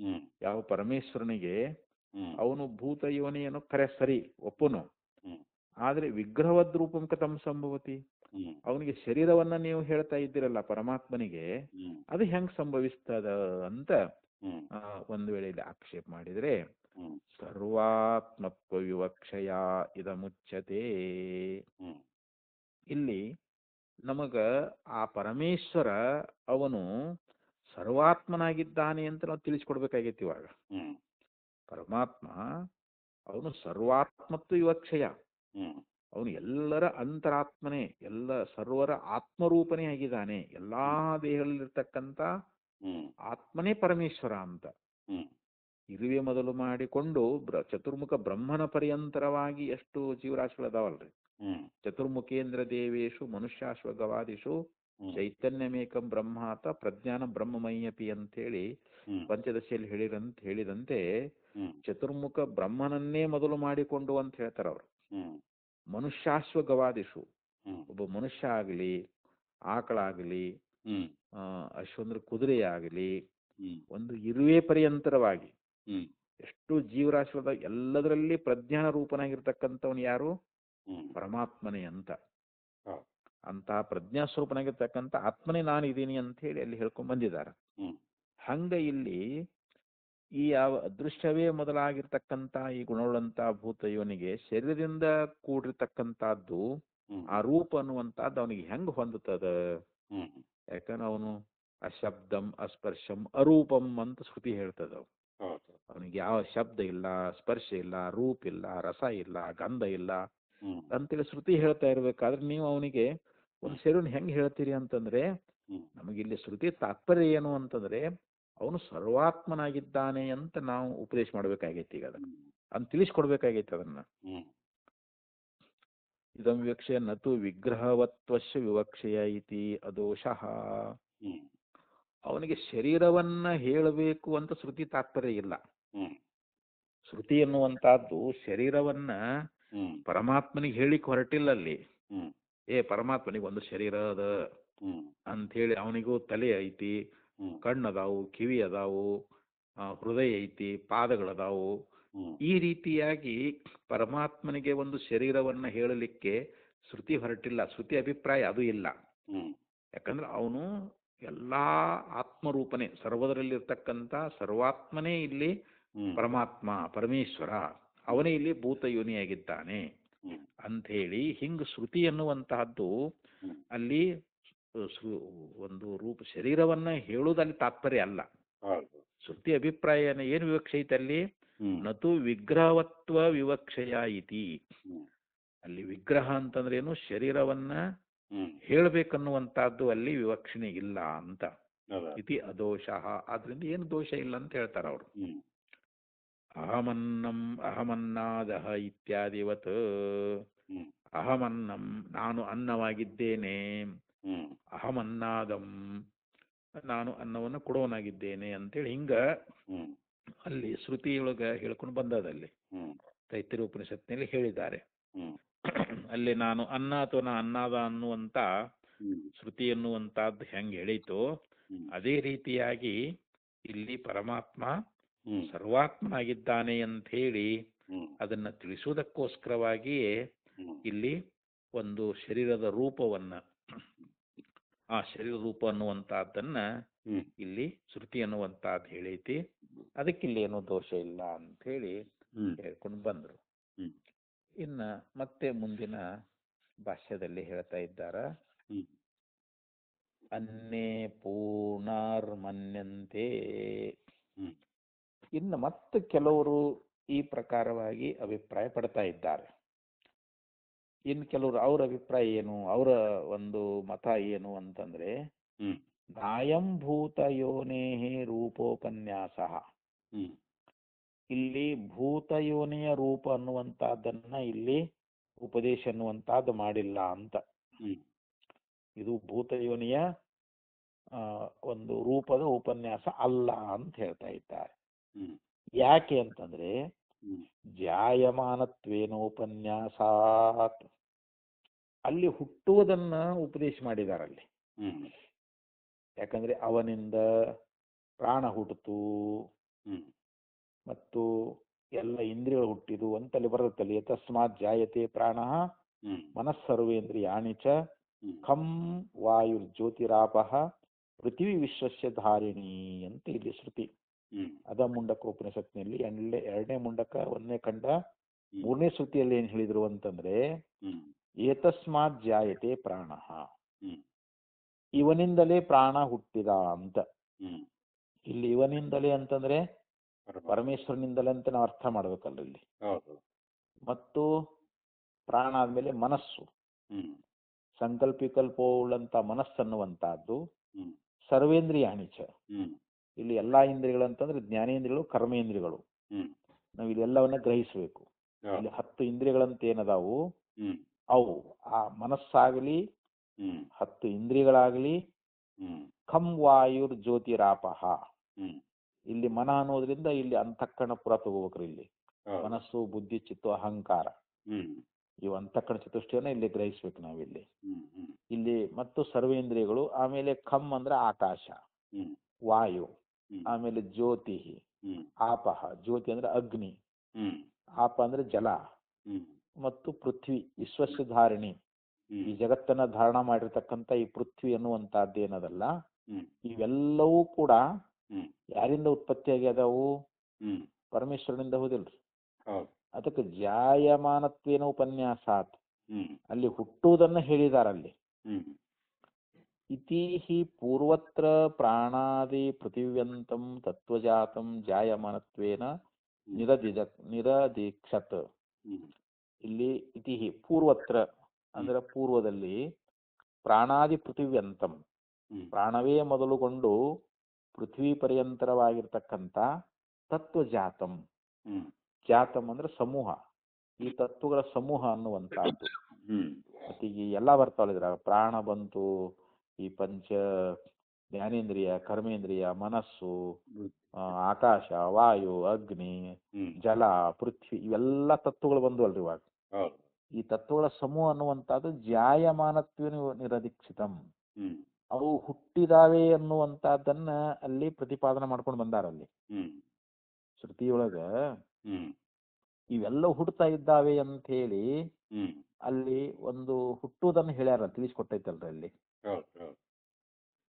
ಹ್ಮ್ ಯಾವ ಪರಮೇಶ್ವರನಿಗೆ ಹ್ಮ್ ಅವನು ಭೂತ ಯೋನಿ ಏನೋ ಕರೆ ಸರಿ ಒಪ್ಪುನು, ಹ್ಮ್ ಆದ್ರೆ ವಿಗ್ರಹವದ್ ರೂಪಂ ಕಥಂ ಸಂಭವತಿ, ಹ್ಮ್ ಅವನಿಗೆ ಶರೀರವನ್ನ ನೀವು ಹೇಳ್ತಾ ಇದ್ದೀರಲ್ಲ ಪರಮಾತ್ಮನಿಗೆ, ಹ್ಮ್ ಅದು ಹೆಂಗ್ ಸಂಭವಿಸ್ತದ ಅಂತ ಹ್ಮ್ ಒಂದು ವೇಳೆ ಇಲ್ಲಿ ಆಕ್ಷೇಪ ಮಾಡಿದ್ರೆ, ಹ್ಮ್ ಸರ್ವಾತ್ಮತ್ವ ವಿವಕ್ಷಯ ಇದಮುಚ್ಯತೆ. ಹ್ಮ್ ಇಲ್ಲಿ ನಮಗ ಆ ಪರಮೇಶ್ವರ ಅವನು ಸರ್ವಾತ್ಮನಾಗಿದ್ದಾನೆ ಅಂತ ನಾವು ತಿಳಿಸ್ಕೊಡ್ಬೇಕಾಗೈತಿ ಇವಾಗ. ಹ್ಮ್ ಪರಮಾತ್ಮ ಅವನು ಸರ್ವಾತ್ಮತ್ವ ವಿವಕ್ಷಯ, ಹ್ಮ್ ಅವನು ಎಲ್ಲರ ಅಂತರಾತ್ಮನೇ, ಎಲ್ಲ ಸರ್ವರ ಆತ್ಮರೂಪನೇ ಆಗಿದ್ದಾನೆ, ಎಲ್ಲಾ ದೇಹದಲ್ಲಿರ್ತಕ್ಕಂಥ ಹ್ಮ್ ಆತ್ಮನೇ ಪರಮೇಶ್ವರ ಅಂತ. ಹ್ಮ್ ಇರುವೆ ಮೊದಲು ಮಾಡಿಕೊಂಡು ಚತುರ್ಮುಖ ಬ್ರಹ್ಮನ ಪರ್ಯಂತರವಾಗಿ ಎಷ್ಟು ಜೀವರಾಶಿಗಳದಾವಲ್ರಿ. ಹ್ಮ್ ಚತುರ್ಮುಖೇಂದ್ರ ದೇವೇಶು ಮನುಷ್ಯಾಶ್ವ ಗವಾದಿಷು ಹ್ಮ್ ಚೈತನ್ಯಮೇಕಂ ಬ್ರಹ್ಮಾತ ಪ್ರಜ್ಞಾನ ಬ್ರಹ್ಮಮಯ್ಯಪಿ ಅಂತೇಳಿ ಹ್ಮ್ ಪಂಚದಶಿಯಲ್ಲಿ ಹೇಳಿದಂತೆ ಹ್ಮ್ ಚತುರ್ಮುಖ ಬ್ರಹ್ಮನನ್ನೇ ಮೊದಲು ಮಾಡಿಕೊಂಡು ಅಂತ ಹೇಳ್ತಾರ ಅವರು. ಹ್ಮ್ ಮನುಷ್ಯಾಶ್ವ ಗವಾದಿಷು, ಹ್ಮ್ ಒಬ್ಬ ಮನುಷ್ಯ ಆಗಲಿ, ಆಕಳಾಗಲಿ, ಹ್ಮ್ ಅಶ್ವಂದ್ರ ಕುದುರೆ ಆಗಲಿ, ಹ್ಮ್ ಒಂದು ಇರುವೆ ಪರ್ಯಂತರವಾಗಿ ಹ್ಮ್ ಎಷ್ಟು ಜೀವರಾಶಿಗಳದ ಎಲ್ಲದರಲ್ಲಿ ಪ್ರಜ್ಞಾನ ರೂಪನಾಗಿರ್ತಕ್ಕಂಥವನು ಯಾರು? ಹ್ಮ್ ಪರಮಾತ್ಮನೇ ಅಂತ. ಹೌದು. ಅಂತ ಪ್ರಜ್ಞಾಸ್ವರೂಪನಾಗಿರ್ತಕ್ಕಂಥ ಆತ್ಮನೇ ನಾನು ಇದ್ದೀನಿ ಅಂತ ಹೇಳಿ ಅಲ್ಲಿ ಹೇಳ್ಕೊಂಡ್ ಬಂದಿದ್ದಾರೆ. ಹ್ಮ್ ಹಂಗ ಇಲ್ಲಿ ಈ ಯಾವ ಅದೃಶ್ಯವೇ ಮೊದಲಾಗಿರ್ತಕ್ಕಂಥ ಈ ಗುಣವುಳ್ಳಂತ ಭೂತ ಇವನಿಗೆ ಶರೀರದಿಂದ ಕೂಡಿರ್ತಕ್ಕಂಥದ್ದು, ಹ್ಮ್ ಆ ರೂಪ ಅನ್ನುವಂಥದ್ದು ಅವನಿಗೆ ಹೆಂಗ್ ಹೊಂದುತ್ತದ? ಹ್ಮ್ ಯಾಕಂದ್ರೆ ಅವನು ಅಶಬ್ದಂ ಅಸ್ಪರ್ಶಂ ಅರೂಪಂ ಅಂತ ಶ್ರುತಿ ಹೇಳ್ತದ. ಹೌದು. ಅವನಿಗೆ ಯಾವ ಶಬ್ದ ಇಲ್ಲ, ಸ್ಪರ್ಶ ಇಲ್ಲ, ರೂಪ ಇಲ್ಲ, ರಸ ಇಲ್ಲ, ಗಂಧ ಇಲ್ಲ ಹ್ಮ್. ಅಂತೇಳಿ ಶ್ರುತಿ ಹೇಳ್ತಾ ಇರ್ಬೇಕಾದ್ರೆ ನೀವು ಅವನಿಗೆ ಒಂದು ಶರೀರನ ಹೆಂಗೆ ಹೇಳ್ತೀರಿ ಅಂತಂದ್ರೆ, ಹ್ಮ್. ನಮಗಿಲ್ಲಿ ಶ್ರುತಿ ತಾತ್ಪರ್ಯ ಏನು ಅಂತಂದ್ರೆ ಅವನು ಸರ್ವಾತ್ಮನಾಗಿದ್ದಾನೆ ಅಂತ ನಾವು ಉಪದೇಶ ಮಾಡ್ಬೇಕಾಗೈತಿ ಈಗ ಅದನ್ನ, ಅದನ್ನ ತಿಳಿಸ್ಕೊಡ್ಬೇಕಾಗೈತಿ ಅದನ್ನ. ಹ್ಮ್. ಇದಂ ವಿವಕ್ಷೆ ನತು ವಿಗ್ರಹವತ್ವಶ ವಿವಕ್ಷೆಯ ಇತಿ ಅದೋಷಃ. ಹ್ಮ್. ಅವನಿಗೆ ಶರೀರವನ್ನ ಹೇಳಬೇಕು ಅಂತ ಶ್ರುತಿ ತಾತ್ಪರ್ಯ ಇಲ್ಲ. ಹ್ಮ್. ಶ್ರುತಿ ಎನ್ನುವಂತಹದ್ದು ಶರೀರವನ್ನ ಹ್ಮ್. ಪರಮಾತ್ಮನಿಗೆ ಹೇಳಿಕ್ ಹೊರಟಿಲ್ಲ ಅಲ್ಲಿ. ಹ್ಮ್. ಪರಮಾತ್ಮನಿಗೆ ಒಂದು ಶರೀರ ಅದ ಹ್ಮ್. ಅಂಥೇಳಿ ಅವನಿಗೂ ತಲೆ ಐತಿ, ಹ್ಮ್. ಕಣ್ಣು ಅದಾವು, ಕಿವಿ ಅದಾವು, ಹೃದಯ ಐತಿ, ಪಾದಗಳದಾವು. ಹ್ಮ್. ಈ ರೀತಿಯಾಗಿ ಪರಮಾತ್ಮನಿಗೆ ಒಂದು ಶರೀರವನ್ನ ಹೇಳಲಿಕ್ಕೆ ಶ್ರುತಿ ಹೊರಟಿಲ್ಲ. ಶ್ರುತಿ ಅಭಿಪ್ರಾಯ ಅದು ಇಲ್ಲ. ಹ್ಮ್. ಯಾಕಂದ್ರೆ ಅವನು ಎಲ್ಲಾ ಆತ್ಮರೂಪನೇ, ಸರ್ವದರಲ್ಲಿರ್ತಕ್ಕಂಥ ಸರ್ವಾತ್ಮನೇ ಇಲ್ಲಿ ಹ್ಮ್. ಪರಮಾತ್ಮ, ಪರಮೇಶ್ವರ, ಅವನೇ ಇಲ್ಲಿ ಭೂತ ಯೋನಿಯಾಗಿದ್ದಾನೆ ಹ್ಮ್. ಅಂಥೇಳಿ ಹಿಂಗ್ ಶ್ರುತಿ ಎನ್ನುವಂತಹದ್ದು ಹ್ಮ್. ಅಲ್ಲಿ ಒಂದು ರೂಪ ಶರೀರವನ್ನ ಹೇಳುವುದಲ್ಲಿ ತಾತ್ಪರ್ಯ ಅಲ್ಲ. ಹೌದು. ಶ್ರುತಿ ಅಭಿಪ್ರಾಯನ ಏನು ವಿವಕ್ಷೆ ಐತೆ ಅಲ್ಲಿ, ಹ್ಮ್. ನತು ವಿಗ್ರಹವತ್ವ ವಿವಕ್ಷೆಯ ಇತಿ. ಹ್ಮ್. ಅಲ್ಲಿ ವಿಗ್ರಹ ಅಂತಂದ್ರೆ ಏನು, ಶರೀರವನ್ನ ಹ್ಮ್. ಹೇಳಬೇಕನ್ನುವಂತಹದ್ದು ಅಲ್ಲಿ ವಿವಕ್ಷಣೆ ಇಲ್ಲ ಅಂತ. ಹೌದಾ? ಇತಿ ಅದೋಷ. ಆದ್ರಿಂದ ಏನು ದೋಷ ಇಲ್ಲ ಅಂತ ಹೇಳ್ತಾರ ಅವರು. ಹ್ಮ್. ಅಹಮನ್ನಂ ಅಹಮನ್ನಾದಹ ಇತ್ಯಾದಿವತ್. ಹ್ಮ್. ಅಹಮನ್ನಂ ನಾನು ಅನ್ನವಾಗಿದ್ದೇನೆ, ಹ್ಮ್. ಅಹಮನ್ನಾದಂ ನಾನು ಅನ್ನವನ್ನು ಕೊಡೋನಾಗಿದ್ದೇನೆ ಅಂತೇಳಿ ಹಿಂಗ ಹ್ಮ್. ಅಲ್ಲಿ ಶ್ರುತಿಯೊಳಗ ಹೇಳ್ಕೊಂಡು ಬಂದದಲ್ಲಿ ಹ್ಮ್. ತೈತ್ತಿರೀಯ ಉಪನಿಷತ್ನಲ್ಲಿ ಹೇಳಿದ್ದಾರೆ. ಹ್ಮ್. ಅಲ್ಲಿ ನಾನು ಅನ್ನ ಅಥವಾ ನಾ ಅನ್ನಾದ ಅನ್ನುವಂತ ಹ್ಮ್. ಶ್ರುತಿ ಎನ್ನುವಂತಹದ್ದು ಹೆಂಗೆ ಹೇಳಿತೋ ಹ್ಮ್. ಅದೇ ರೀತಿಯಾಗಿ ಇಲ್ಲಿ ಪರಮಾತ್ಮ ಹ್ಮ್. ಸರ್ವಾತ್ಮನಾಗಿದ್ದಾನೆ ಅಂತ ಹೇಳಿ ಹ್ಮ್. ಅದನ್ನ ತಿಳಿಸುವುದಕ್ಕೋಸ್ಕರವಾಗಿಯೇ ಹ್ಮ್. ಇಲ್ಲಿ ಒಂದು ಶರೀರದ ರೂಪವನ್ನ, ಆ ಶರೀರ ರೂಪ ಅನ್ನುವಂತಹದ್ದನ್ನ ಹ್ಮ್. ಇಲ್ಲಿ ಶ್ರುತಿ ಅನ್ನುವಂತಹದ್ದು ಹೇಳೈತಿ. ಅದಕ್ಕಿಲ್ಲಿ ಏನೋ ದೋಷ ಇಲ್ಲ ಅಂತ ಹೇಳಿ ಹ್ಮ್. ಹೇಳ್ಕೊಂಡು ಬಂದ್ರು. ಹ್ಮ್. ಇನ್ನ ಮತ್ತೆ ಮುಂದಿನ ಭಾಷ್ಯದಲ್ಲಿ ಹೇಳ್ತಾ ಇದ್ದಾರ, ಹ್ಮ್. ಅನ್ನೇ ಪೂರ್ಣಾರ್ಮನ್ಯಂತೆ. ಹ್ಮ್. ಇನ್ನು ಮತ್ತೆ ಕೆಲವರು ಈ ಪ್ರಕಾರವಾಗಿ ಅಭಿಪ್ರಾಯ ಪಡ್ತಾ ಇದ್ದಾರೆ. ಇನ್ನು ಕೆಲವರು ಅವ್ರ ಅಭಿಪ್ರಾಯ ಏನು, ಅವರ ಒಂದು ಮತ ಏನು ಅಂತಂದ್ರೆ, ಹ್ಮ್. ನಾಯಂ ಭೂತ ಯೋನೇಹಿ ರೂಪೋಪನ್ಯಾಸ. ಹ್ಮ್. ಇಲ್ಲಿ ಭೂತ ಯೋನಿಯ ರೂಪ ಅನ್ನುವಂತಹದ್ದನ್ನ ಇಲ್ಲಿ ಉಪದೇಶ ಅನ್ನುವಂತಹದ್ದು ಮಾಡಿಲ್ಲ ಅಂತ. ಹ್ಮ್. ಇದು ಭೂತ ಯೋನಿಯ ಒಂದು ರೂಪದ ಉಪನ್ಯಾಸ ಅಲ್ಲ ಅಂತ ಹೇಳ್ತಾ ಇದ್ದಾರೆ. ಹ್ಮ್. ಯಾಕೆ ಅಂತಂದ್ರೆ ಹ್ಮ್. ಜಾಯಮಾನತ್ವೇನೋಪನ್ಯಾಸಾತ್, ಅಲ್ಲಿ ಹುಟ್ಟುವುದನ್ನ ಉಪದೇಶ ಮಾಡಿದಾರಲ್ಲಿ. ಹ್ಮ್. ಯಾಕಂದ್ರೆ ಅವನಿಂದ ಪ್ರಾಣ ಹುಟ್ಟಿತು ಹ್ಮ್. ಮತ್ತು ಎಲ್ಲ ಇಂದ್ರಿಯಗಳು ಹುಟ್ಟಿದು ಅಂತಲ್ಲಿ ಬರುತ್ತಲ್ಲಿ, ತಸ್ಮಾತ್ ಜಾಯತೆ ಪ್ರಾಣ ಹ್ಮ್. ಮನಸ್ಸರ್ವೇಂದ್ರಿಯಾಣಿ ಚ ಹ್ಮ್. ಖಂ ವಾಯುರ್ಜ್ಯೋತಿರಾಪಃ ಪೃಥ್ವಿ ವಿಶ್ವಸ್ಯ ಧಾರಿಣಿ ಅಂತ ಇಲ್ಲಿ ಶ್ರುತಿ. ಹ್ಮ್. ಅದ ಮುಂಡಕೋಪನಿಷತ್ನಲ್ಲಿ ಎರಡನೇ ಮುಂಡಕ 1ನೇ ಖಂಡ ಹ್ಮ್. 3ನೇ ಶ್ರುತಿಯಲ್ಲಿ ಏನ್ ಹೇಳಿದ್ರು ಅಂತಂದ್ರೆ, ಹ್ಮ್. ಏತಸ್ಮಾತ್ ಜಾಯತೆ ಪ್ರಾಣ, ಹ್ಮ್. ಇವನಿಂದಲೇ ಪ್ರಾಣ ಹುಟ್ಟಿದ ಅಂತ. ಹ್ಮ್. ಇಲ್ಲಿ ಇವನಿಂದಲೇ ಅಂತಂದ್ರೆ ಪರಮಾತ್ಮ. ಪರಮೇಶ್ವರನಿಂದಲೇ ಅಂತ ನಾವು ಅರ್ಥ ಮಾಡ್ಬೇಕಲ್ಲ ಇಲ್ಲಿ. ಹೌದು. ಮತ್ತು ಪ್ರಾಣ ಆದ್ಮೇಲೆ ಮನಸ್ಸು, ಹ್ಮ್. ಸಂಕಲ್ಪಿಕಲ್ಪವುಳ್ಳಂತ ಮನಸ್ಸನ್ನುವಂತಹದ್ದು. ಹ್ಮ್. ಸರ್ವೇಂದ್ರಿಯಾಣಿಚ, ಹ್ಮ್. ಇಲ್ಲಿ ಎಲ್ಲಾ ಇಂದ್ರಿಯಗಳಂತಂದ್ರೆ ಜ್ಞಾನೇಂದ್ರಿಯಗಳು, ಕರ್ಮೇಂದ್ರಿಯಗಳು. ಹ್ಮ್. ನಾವು ಇಲ್ಲಿ ಎಲ್ಲವನ್ನ ಗ್ರಹಿಸಬೇಕು. ಹೌದು. ಇಲ್ಲಿ 10 ಇಂದ್ರಿಯಗಳಂತ ಏನದಾವು ಹ್ಮ್. ಅವು, ಆ ಮನಸ್ಸಾಗಲಿ ಹ್ಮ್. 10 ಇಂದ್ರಿಯಗಳಾಗಲಿ, ಹ್ಮ್. ಖಂ ವಾಯುರ್ ಜ್ಯೋತಿರಾಪಹ. ಹ್ಮ್. ಇಲ್ಲಿ ಮನ ಅನ್ನೋದ್ರಿಂದ ಇಲ್ಲಿ ಅಂತಃಕರಣ ಪುರ ತಗೋಬೇಕ್ರಿ. ಇಲ್ಲಿ ಹೌದು. ಮನಸ್ಸು, ಬುದ್ಧಿ, ಚಿತ್ತು, ಅಹಂಕಾರ, ಹ್ಮ್. ಇವು ಅಂತಃಕರಣ ಚತುಷ್ಟಯನ್ನ ಇಲ್ಲಿ ಗ್ರಹಿಸ್ಬೇಕು ನಾವಿಲ್ಲಿ. ಹ್ಮ್. ಹ್ಮ್. ಇಲ್ಲಿ ಮತ್ತು ಸರ್ವೇಂದ್ರಿಯಗಳು, ಆಮೇಲೆ ಖಂ ಅಂದ್ರೆ ಆಕಾಶ, ಹ್ಮ್. ವಾಯು, ಹ್ಮ್. ಆಮೇಲೆ ಜ್ಯೋತಿ, ಹ್ಮ್. ಆಪಹ, ಜ್ಯೋತಿ ಅಂದ್ರೆ ಅಗ್ನಿ, ಹ್ಮ್. ಆಪ ಅಂದ್ರೆ ಜಲ, ಹ್ಮ್. ಮತ್ತು ಪೃಥ್ವಿ ವಿಶ್ವಸ್ಯ ಧಾರಿಣಿ, ಹ್ಮ್. ಈ ಜಗತ್ತನ್ನ ಧಾರಣ ಮಾಡಿರ್ತಕ್ಕಂಥ ಈ ಪೃಥ್ವಿ ಅನ್ನುವಂತಹದ್ದು ಏನದಲ್ಲ, ಹ್ಮ್. ಇವೆಲ್ಲವೂ ಕೂಡ ಹ್ಮ್. ಯಾರಿಂದ ಉತ್ಪತ್ತಿ ಆಗ್ಯದವು, ಹ್ಮ್. ಪರಮೇಶ್ವರನಿಂದ ಹೌದಿಲ್ರಿ. ಹೌದು. ಅದಕ್ಕೆ ಜಾಯಮಾನತ್ವೇನ ಉಪನ್ಯಾಸಾತ್, ಹ್ಮ್. ಅಲ್ಲಿ ಹುಟ್ಟುವುದನ್ನ ಹೇಳಿದಾರಲ್ಲಿ. ಹ್ಮ್. ಇತಿ ಹಿ ಪೂರ್ವತ್ರ ಪ್ರಾಣಾದಿ ಪೃಥಿವ್ಯಂತಂ ತತ್ವಜಾತಂ ಜಾಯಮಾನತ್ವೇನ ನಿರದೀಕ್ಷತ್. ಹ್ಮ್ ಇಲ್ಲಿ ಇತಿ ಹಿ ಪೂರ್ವತ್ರ ಅಂದ್ರೆ ಪೂರ್ವದಲ್ಲಿ ಪ್ರಾಣಾದಿ ಪೃಥಿವ್ಯಂತಂ ಹ್ಮ್ ಪ್ರಾಣವೇ ಮೊದಲುಗೊಂಡು ಪೃಥ್ವಿ ಪರ್ಯಂತರವಾಗಿರ್ತಕ್ಕಂಥ ತತ್ವಜಾತಂ. ಹ್ಮ್ ಜಾತಂ ಅಂದ್ರೆ ಸಮೂಹ, ಈ ತತ್ವಗಳ ಸಮೂಹ ಅನ್ನುವಂಥದ್ದು. ಹ್ಮ್ ಮತ್ತೆ ಈಗ ಎಲ್ಲ ಬರ್ತಾವಲ್ಲ ಇದ್ರಾಗ ಪ್ರಾಣ ಬಂತು, ಈ ಪಂಚ ಜ್ಞಾನೇಂದ್ರಿಯ, ಕರ್ಮೇಂದ್ರಿಯ, ಮನಸ್ಸು, ಆಕಾಶ, ವಾಯು, ಅಗ್ನಿ, ಹ್ಮ್ ಜಲ, ಪೃಥ್ವಿ, ಇವೆಲ್ಲ ತತ್ವಗಳು ಬಂದವಲ್ರಿ ಇವಾಗ. ಹೌದು. ಈ ತತ್ವಗಳ ಸಮೂಹ ಅನ್ನುವಂಥದ್ದು ಜಾಯಮಾನತ್ವ ನಿರದೀಕ್ಷಿತಂ. ಹ್ಮ್ ಅವು ಹುಟ್ಟಿದಾವೆ ಅನ್ನುವಂಥದ್ದನ್ನ ಅಲ್ಲಿ ಪ್ರತಿಪಾದನೆ ಮಾಡ್ಕೊಂಡು ಬಂದಾರಲ್ಲಿ ಹ್ಮ್ ಶ್ರುತಿಯೊಳಗ. ಹ್ಮ್ ಇವೆಲ್ಲ ಹುಟ್ಟುತ್ತಾ ಇದ್ದಾವೆ ಅಂತ ಹೇಳಿ ಹ್ಮ್ ಅಲ್ಲಿ ಒಂದು ಹುಟ್ಟುವುದನ್ನು ಹೇಳ್ಯಾರ, ತಿಳಿಸ್ಕೊಟ್ಟೈತಲ್ರಿ ಅಲ್ಲಿ. ಹೌದು ಹೌದು.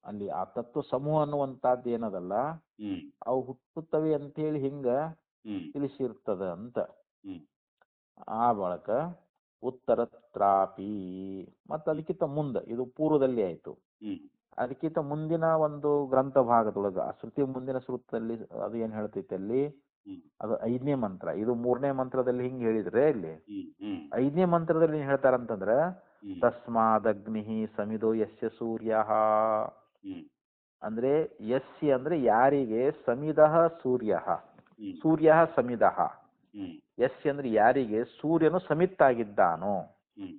ಅಲ್ಲಿ ಆ ತತ್ವ ಸಮೂಹ ಅನ್ನುವಂಥದ್ದು ಏನದಲ್ಲ, ಹ್ಮ್ ಅವು ಹುಟ್ಟುತ್ತವೆ ಅಂತೇಳಿ ಹಿಂಗ ಹ್ಮ್ ತಿಳಿಸಿರ್ತದ ಅಂತ. ಹ್ಮ್ ಆ ಬಳಕ ಉತ್ತರತ್ರಾಪಿ ಮತ್ತು ಅದಕ್ಕಿಂತ ಮುಂದೆ, ಇದು ಪೂರ್ವದಲ್ಲಿ ಆಯ್ತು. ಹ್ಮ್ ಅದಕ್ಕಿಂತ ಮುಂದಿನ ಒಂದು ಗ್ರಂಥ ಭಾಗದೊಳಗ ಆ ಶ್ರುತಿ ಮುಂದಿನ ಸೂತ್ರದಲ್ಲಿ ಅದು ಏನ್ ಹೇಳ್ತೈತೆ ಅಲ್ಲಿ, ಹ್ಮ್ ಅದು 5ನೇ ಮಂತ್ರ. ಇದು 3ನೇ ಮಂತ್ರದಲ್ಲಿ ಹಿಂಗ್ ಹೇಳಿದ್ರೆ ಇಲ್ಲಿ ಹ್ಮ್ ಹ್ಮ್ 5ನೇ ಮಂತ್ರದಲ್ಲಿ ಏನ್ ಹೇಳ್ತಾರಂತಂದ್ರ ಹ್ಮ್ ತಸ್ಮಾದಗ್ನಿ ಸಮಿದೋ ಯಸ್ಯ ಸೂರ್ಯ. ಹ್ಮ್ ಅಂದ್ರೆ ಯಸ್ಯ ಅಂದ್ರೆ ಯಾರಿಗೆ, ಸಮಿದಃ ಸೂರ್ಯ, ಹ್ಮ್ ಸೂರ್ಯ ಸಮಿದಃ. ಹ್ಮ್ ಯಸ್ಯ ಅಂದ್ರೆ ಯಾರಿಗೆ ಸೂರ್ಯನು ಸಮಿತ್ತಾಗಿದ್ದಾನೋ, ಹ್ಮ್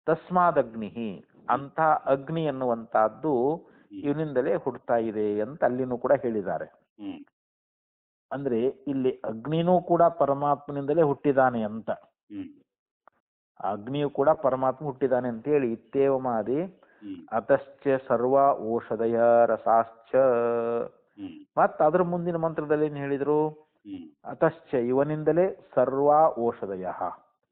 ತಸ್ಮಾದಗ್ನಿ ಅಂತ ಅಗ್ನಿ ಎನ್ನುವಂತಹದ್ದು ಇವನಿಂದಲೇ ಹುಡ್ತಾ ಇದೆ ಅಂತ ಅಲ್ಲಿನೂ ಕೂಡ ಹೇಳಿದ್ದಾರೆ. ಹ್ಮ್ ಅಂದ್ರೆ ಇಲ್ಲಿ ಅಗ್ನಿನೂ ಕೂಡ ಪರಮಾತ್ಮನಿಂದಲೇ ಹುಟ್ಟಿದಾನೆ ಅಂತ. ಹ್ಮ್ ಅಗ್ನಿಯು ಕೂಡ ಪರಮಾತ್ಮ ಹುಟ್ಟಿದಾನೆ ಅಂತ ಹೇಳಿ ಇತ್ತೇವ ಮಾದಿ ಹ್ಮ್ ಅತಶ್ಚ ಸರ್ವ ಓಷಧಯ ರಸಾಶ್ಚ. ಹ್ಮ್ ಮತ್ತ ಅದ್ರ ಮುಂದಿನ ಮಂತ್ರದಲ್ಲಿ ಏನ್ ಹೇಳಿದ್ರು, ಹ್ಮ್ ಅತಶ್ಚ ಇವನಿಂದಲೇ ಸರ್ವ ಓಷಧಯ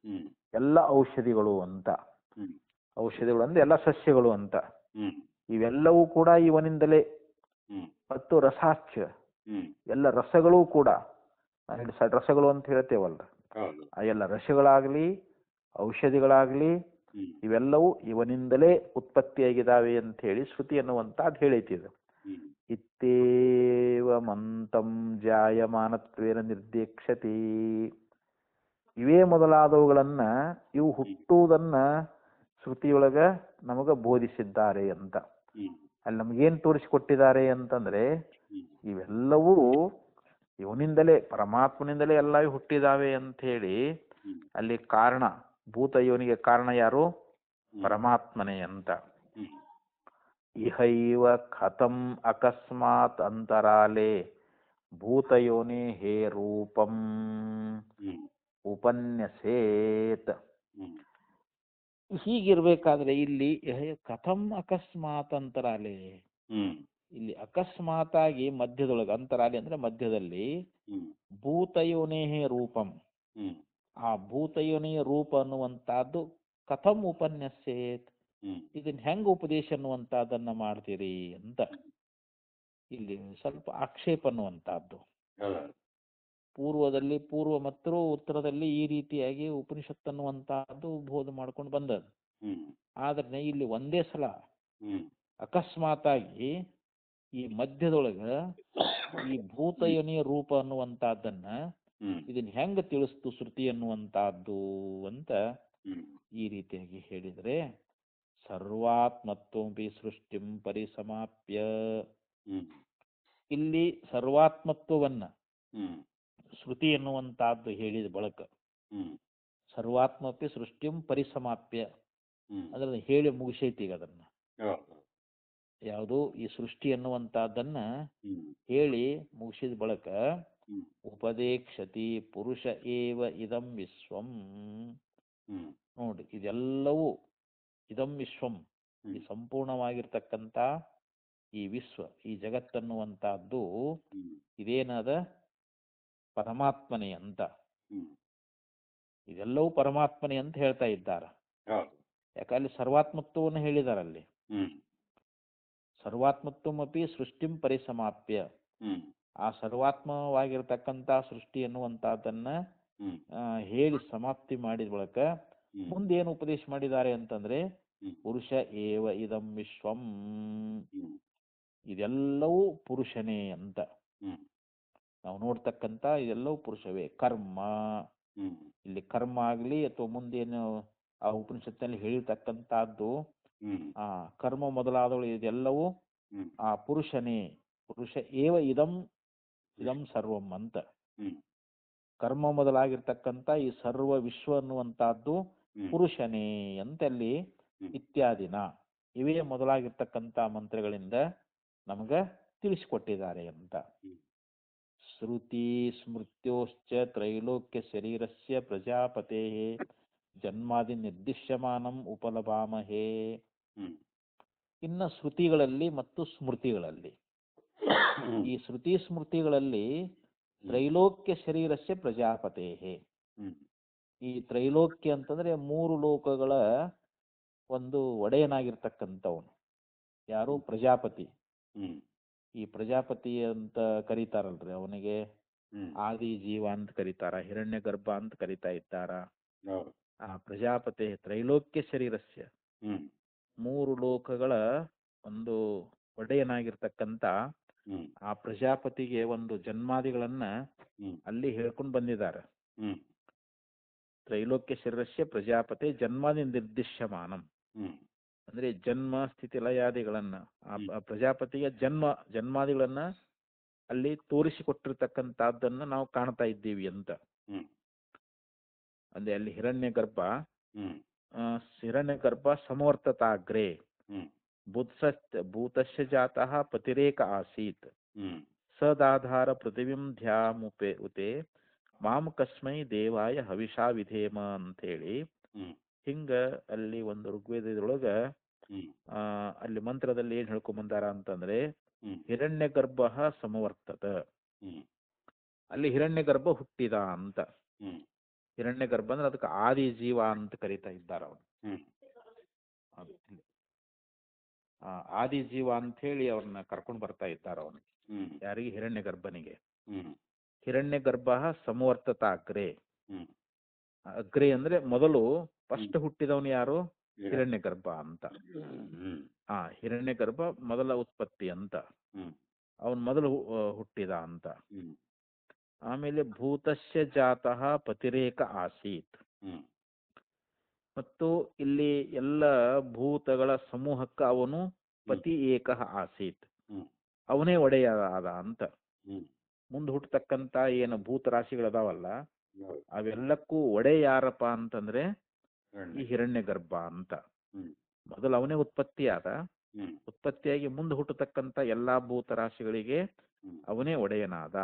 ಹ್ಮ್ ಎಲ್ಲ ಔಷಧಿಗಳು ಅಂತ. ಹ್ಮ್ ಔಷಧಿಗಳು ಅಂದ್ರೆ ಎಲ್ಲ ಸಸ್ಯಗಳು ಅಂತ. ಹ್ಮ್ ಇವೆಲ್ಲವೂ ಕೂಡ ಇವನಿಂದಲೇ. ಹ್ಮ್ ಮತ್ತು ರಸಾಶ್ಚ ಹ್ಮ್ ಎಲ್ಲ ರಸಗಳೂ ಕೂಡ, ರಸಗಳು ಅಂತ ಹೇಳ್ತೇವಲ್ಲ, ಹೌದು. ಆ ಎಲ್ಲ ರಸಗಳಾಗ್ಲಿ ಔಷಧಿಗಳಾಗ್ಲಿ ಹ್ಮ್ ಇವೆಲ್ಲವೂ ಇವನಿಂದಲೇ ಉತ್ಪತ್ತಿಯಾಗಿದ್ದಾವೆ ಅಂತ ಹೇಳಿ ಶ್ರುತಿ ಅನ್ನುವಂಥದ್ದು ಹೇಳೈತಿದೆ. ಹ್ಮ್ ಇತ್ತೇವ ಮಂತಂ ಜಾಯಮಾನತ್ವೇನ ನಿರ್ದೇಕ್ಷತಿ. ಇವೇ ಮೊದಲಾದವುಗಳನ್ನ ಇವು ಹುಟ್ಟುವುದನ್ನ ಶ್ರುತಿಯೊಳಗ ನಮಗ ಬೋಧಿಸಿದ್ದಾರೆ ಅಂತ. ಹ್ಮ್ ಅಲ್ಲಿ ನಮಗೇನು ತೋರಿಸಿಕೊಟ್ಟಿದ್ದಾರೆ ಅಂತಂದ್ರೆ, ಹ್ಮ್ ಇವೆಲ್ಲವೂ ಇವನಿಂದಲೇ ಪರಮಾತ್ಮನಿಂದಲೇ ಎಲ್ಲ ಹುಟ್ಟಿದಾವೆ ಅಂತ ಹೇಳಿ ಹ್ಮ್ ಅಲ್ಲಿ ಕಾರಣ, ಭೂತ ಯೋನಿಗೆ ಕಾರಣ ಯಾರು, ಪರಮಾತ್ಮನೇ ಅಂತ. ಹ್ಮ್ ಇಹೈವ ಕಥಂ ಅಕಸ್ಮಾತ್ ಅಂತರಾಲೆ ಭೂತಯೋನಿ ಹೇ ರೂಪಂ ಹ್ಮ್ ಉಪನ್ಯಸೇತ್. ಹ್ಮ್ ಹೀಗಿರ್ಬೇಕಾದ್ರೆ ಇಲ್ಲಿ ಕಥಂ ಅಕಸ್ಮಾತ್ ಅಂತರಾಲೆ, ಹ್ಮ್ ಇಲ್ಲಿ ಅಕಸ್ಮಾತಾಗಿ ಮಧ್ಯದೊಳಗೆ, ಅಂತರಾಲಿ ಅಂದ್ರೆ ಮಧ್ಯದಲ್ಲಿ, ಹ್ಮ್ ಭೂತಯೋನೇಹೇ ರೂಪಂ, ಹ್ಮ್ ಆ ಭೂತಯೋನಿಯ ರೂಪ ಅನ್ನುವಂಥದ್ದು ಕಥಂ ಉಪನ್ಯಸೇತ್, ಹ್ಮ್ ಇದನ್ನ ಹೆಂಗ ಉಪದೇಶ ಅನ್ನುವಂಥದ್ದನ್ನ ಮಾಡ್ತೀರಿ ಅಂತ ಇಲ್ಲಿ ಸ್ವಲ್ಪ ಆಕ್ಷೇಪ ಅನ್ನುವಂಥದ್ದು. ಹೌದಾ. ಪೂರ್ವದಲ್ಲಿ ಪೂರ್ವ ಮತ್ತು ಉತ್ತರದಲ್ಲಿ ಈ ರೀತಿಯಾಗಿ ಉಪನಿಷತ್ ಅನ್ನುವಂಥದ್ದು ಬೋಧ ಮಾಡ್ಕೊಂಡು ಬಂದದ್ದು. ಹ್ಮ್ ಆದ್ರೆ ಇಲ್ಲಿ ಒಂದೇ ಸಲ ಹ್ಮ್ ಅಕಸ್ಮಾತಾಗಿ ಈ ಮಧ್ಯದೊಳಗ ಈ ಭೂತಯೋನಿಯ ರೂಪ ಅನ್ನುವಂಥದ್ದನ್ನ ಹ್ಮ್ ಇದನ್ನ ಹೆಂಗ ತಿಳಿಸ್ತು ಶ್ರುತಿ ಅನ್ನುವಂಥದ್ದು ಅಂತ ಹ್ಮ್ ಈ ರೀತಿಯಾಗಿ ಹೇಳಿದ್ರೆ, ಸರ್ವಾತ್ಮತ್ವಮಪಿ ಸೃಷ್ಟಿಂ ಪರಿಸಮಾಪ್ಯ. ಹ್ಮ್ ಇಲ್ಲಿ ಸರ್ವಾತ್ಮತ್ವವನ್ನ ಹ್ಮ್ ಶ್ರುತಿ ಎನ್ನುವಂತಹದ್ದು ಹೇಳಿದ ಬಳಕ ಹ್ಮ್ ಸರ್ವಾತ್ಮಪಿ ಸೃಷ್ಟಿಂ ಪರಿಸಮಾಪ್ಯ ಹ್ಮ್ ಅದನ್ನ ಹೇಳಿ ಮುಗಿಸೈತಿ. ಈಗ ಅದನ್ನ ಹೌದು. ಯಾವುದು ಈ ಸೃಷ್ಟಿ ಅನ್ನುವಂತಹದ್ದನ್ನ ಹ್ಮ್ ಹೇಳಿ ಮುಗಿಸಿದ ಬಳಕ ಹ್ಮ್ ಉಪದೇಕ್ಷತಿ ಪುರುಷ ಏವ ಇದಂ ವಿಶ್ವಂ. ಹ್ಮ್ ನೋಡಿ, ಇದೆಲ್ಲವೂ ಇದಂ ವಿಶ್ವಂ, ಈ ಹ್ಮ್ ಸಂಪೂರ್ಣವಾಗಿರ್ತಕ್ಕಂಥ ಈ ವಿಶ್ವ, ಈ ಜಗತ್ತನ್ನುವಂತಹದ್ದು ಹ್ಮ್ ಇದೇನದ ಪರಮಾತ್ಮನೇ ಅಂತ. ಹ್ಮ್ ಇದೆಲ್ಲವೂ ಪರಮಾತ್ಮನೇ ಅಂತ ಹೇಳ್ತಾ ಇದ್ದಾರೆ. ಹೌದು. ಯಾಕಲ್ಲಿ ಸರ್ವಾತ್ಮತ್ವವನ್ನು ಹೇಳಿದಾರಲ್ಲಿ. ಹ್ಮ್ ಸರ್ವಾತ್ಮತ್ವಮಪಿ ಸೃಷ್ಟಿಂ ಪರಿಸಮಾಪ್ಯ, ಹ್ಮ್ ಆ ಸರ್ವಾತ್ಮವಾಗಿರ್ತಕ್ಕಂಥ ಸೃಷ್ಟಿ ಎನ್ನುವಂತಹದ್ದನ್ನ ಹ್ಮ್ ಹೇಳಿ ಸಮಾಪ್ತಿ ಮಾಡಿದ ಬಳಿಕ ಹ್ಮ್ ಮುಂದೇನು ಉಪದೇಶ ಮಾಡಿದ್ದಾರೆ ಅಂತಂದ್ರೆ, ಹ್ಮ್ ಪುರುಷ ಏವ ಇದಂ ವಿಶ್ವಂ, ಹ್ಮ್ ಇದೆಲ್ಲವೂ ಪುರುಷನೇ ಅಂತ ಹ್ಮ್ ನಾವು ನೋಡ್ತಕ್ಕಂಥ ಇದೆಲ್ಲವೂ ಪುರುಷವೇ. ಕರ್ಮ, ಹ್ಮ್ ಇಲ್ಲಿ ಕರ್ಮ ಆಗಲಿ ಅಥವಾ ಮುಂದೇನು ಆ ಉಪನಿಷತ್ತಿನಲ್ಲಿ ಹೇಳಿರ್ತಕ್ಕಂಥದ್ದು ಹ್ಮ್ ಆ ಕರ್ಮ ಮೊದಲಾದವು ಇದೆಲ್ಲವೂ ಹ್ಮ್ ಆ ಪುರುಷನೇ. ಪುರುಷ ಏವ ಇದಂ ಇದಂ ಸರ್ವಂ ಅಂತ. ಹ್ಮ್ ಕರ್ಮ ಮೊದಲಾಗಿರ್ತಕ್ಕಂಥ ಈ ಸರ್ವ ವಿಶ್ವ ಅನ್ನುವಂಥದ್ದು ಹ್ಮ್ ಪುರುಷನೇ ಅಂತಲ್ಲಿ ಹ್ಮ್ ಇತ್ಯಾದಿನ ಇವೇ ಮೊದಲಾಗಿರ್ತಕ್ಕಂಥ ಮಂತ್ರಗಳಿಂದ ನಮಗೆ ತಿಳಿಸಿಕೊಟ್ಟಿದ್ದಾರೆ ಅಂತ. ಹ್ಮ್ ಶ್ರುತಿ ಸ್ಮೃತ್ಯೋಶ್ಚ ತ್ರೈಲೋಕ್ಯ ಶರೀರಸ್ಯ ಪ್ರಜಾಪತೆ ಜನ್ಮಾದಿ ನಿರ್ದಿಶ್ಯಮಾನಂ ಉಪಲಭಾಮಹೇ. ಹ್ಮ್ ಇನ್ನು ಶ್ರುತಿಗಳಲ್ಲಿ ಮತ್ತು ಸ್ಮೃತಿಗಳಲ್ಲಿ, ಈ ಶ್ರುತಿ ಸ್ಮೃತಿಗಳಲ್ಲಿ ತ್ರೈಲೋಕ್ಯ ಶರೀರಸ್ಯ ಪ್ರಜಾಪತೆ, ಹ್ಮ್ ಈ ತ್ರೈಲೋಕ್ಯ ಅಂತಂದ್ರೆ ಮೂರು ಲೋಕಗಳ ಒಂದು ಒಡೆಯನಾಗಿರ್ತಕ್ಕಂಥವನು ಯಾರು? ಪ್ರಜಾಪತಿ. ಹ್ಮ್ ಈ ಪ್ರಜಾಪತಿ ಅಂತ ಕರೀತಾರಲ್ರಿ ಅವನಿಗೆ ಹ್ಮ್ ಆದಿ ಜೀವ ಅಂತ ಕರೀತಾರ, ಹಿರಣ್ಯ ಗರ್ಭ ಅಂತ ಕರೀತಾ ಇದ್ದಾರ. ಹೌದು. ಆ ಪ್ರಜಾಪತಿ ತ್ರೈಲೋಕ್ಯ ಶರೀರಸ್ಯ ಹ್ಮ್ ಮೂರು ಲೋಕಗಳ ಒಂದು ಒಡೆಯನಾಗಿರ್ತಕ್ಕಂಥ ಹ್ಮ್ ಆ ಪ್ರಜಾಪತಿಗೆ ಒಂದು ಜನ್ಮಾದಿಗಳನ್ನ ಹ್ಮ್ ಅಲ್ಲಿ ಹೇಳ್ಕೊಂಡು ಬಂದಿದ್ದಾರೆ. ಹ್ಮ್ ತ್ರೈಲೋಕ್ಯ ಶರೀರಸ್ಯ ಪ್ರಜಾಪತಿ ಜನ್ಮಾದಿ ನಿರ್ದಿಶ್ಯಮಾನಂ ಹ್ಮ್ ಅಂದ್ರೆ ಜನ್ಮ ಸ್ಥಿತಿ ಲಯಾದಿಗಳನ್ನ ಹ್ಮ್. ಆ ಪ್ರಜಾಪತಿಯ ಜನ್ಮಾದಿಗಳನ್ನ ಅಲ್ಲಿ ತೋರಿಸಿಕೊಟ್ಟಿರ್ತಕ್ಕಂಥದ್ದನ್ನ ನಾವು ಕಾಣ್ತಾ ಇದ್ದೀವಿ ಅಂತ. ಹ್ಮ್ ಅಂದ್ರೆ ಅಲ್ಲಿ ಹಿರಣ್ಯ ಗರ್ಭ ಹ್ಮ್ ಹಿರಣ್ಯ ಗರ್ಭ ಸಮವರ್ತತಾಗ್ರೆ ಹ್ಮ್ ಭೂತಸ್ಯ ಜಾತಃ ಪತಿರೇಕ ಆಸೀತ್ ಹ್ಮ್ ಸದಾಧಾರ ಪೃಥಿವಿಂ ಧ್ಯಾಮುಪೆ ಉತೆ ಮಾಂ ಕಸ್ಮೈ ದೇವಾಯ ಹವಿಷಾ ವಿಧೇಮ ಅಂತೇಳಿ ಹ್ಮ್ ಹಿಂಗ ಅಲ್ಲಿ ಒಂದು ಋಗ್ವೇದದೊಳಗ ಹ್ಮ್ ಅಲ್ಲಿ ಮಂತ್ರದಲ್ಲಿ ಏನ್ ಹೇಳ್ಕೊಂಬಂದಾರ ಅಂತಂದ್ರೆ ಹ್ಮ್ ಹಿರಣ್ಯ ಗರ್ಭ ಸಮವರ್ತತ, ಹ್ಮ್ ಅಲ್ಲಿ ಹಿರಣ್ಯ ಗರ್ಭ ಹುಟ್ಟಿದ ಅಂತ. ಹ್ಮ್ ಹಿರಣ್ಯ ಗರ್ಭ ಅಂದ್ರೆ ಅದಕ್ಕೆ ಆದಿ ಜೀವ ಅಂತ ಕರೀತಾ ಇದ್ದಾರ ಅವನು. ಹ್ಮ್ ಆದಿ ಜೀವ ಅಂತ ಹೇಳಿ ಅವ್ರನ್ನ ಕರ್ಕೊಂಡು ಬರ್ತಾ ಇದ್ದಾರ ಅವನು. ಹ್ಮ್ ಯಾರಿಗೆ? ಹಿರಣ್ಯ ಗರ್ಭನಿಗೆ. ಹ್ಮ್ ಹಿರಣ್ಯ ಗರ್ಭ ಸಮವರ್ತತ ಅಗ್ರೆ. ಹ್ಮ್ ಅಗ್ರೆ ಅಂದ್ರೆ ಮೊದಲು ಫಸ್ಟ್ ಹುಟ್ಟಿದವನು ಯಾರು? ಹಿರಣ್ಯ ಗರ್ಭ ಅಂತ. ಹ್ಮ್ ಹಿರಣ್ಯ ಗರ್ಭ ಮೊದಲ ಉತ್ಪತ್ತಿ ಅಂತ. ಹ್ಮ್ ಅವನು ಮೊದಲು ಹುಟ್ಟಿದ ಅಂತ. ಹ್ಮ್ ಆಮೇಲೆ ಭೂತಸ್ಯ ಜಾತಃ ಪತಿರೇಕ ಆಸೀತ್, ಹ್ಮ್ ಮತ್ತು ಇಲ್ಲಿ ಎಲ್ಲ ಭೂತಗಳ ಸಮೂಹಕ್ಕೆ ಅವನು ಪತಿ ಏಕ ಆಸೀತ್, ಹ್ಮ್ ಅವನೇ ಒಡೆಯ ಆದ ಅಂತ. ಹ್ಮ್ ಮುಂದೆ ಹುಟ್ಟತಕ್ಕಂತ ಏನು ಭೂತ ರಾಶಿಗಳದಾವಲ್ಲ ಹೌದು. ಅವೆಲ್ಲಕ್ಕೂ ಒಡೆಯ ಯಾರಪ್ಪ ಅಂತಂದ್ರೆ ಹಿರಣ್ಯ. ಈ ಹಿರಣ್ಯ ಗರ್ಭ ಅಂತ. ಹ್ಮ್ ಮೊದಲು ಅವನೇ ಉತ್ಪತ್ತಿಯಾದ, ಹ್ಮ್ ಉತ್ಪತ್ತಿಯಾಗಿ ಮುಂದೆ ಹುಟ್ಟತಕ್ಕಂತ ಎಲ್ಲಾ ಭೂತ ರಾಶಿಗಳಿಗೆ ಹ್ಮ್ ಅವನೇ ಒಡೆಯನಾದ.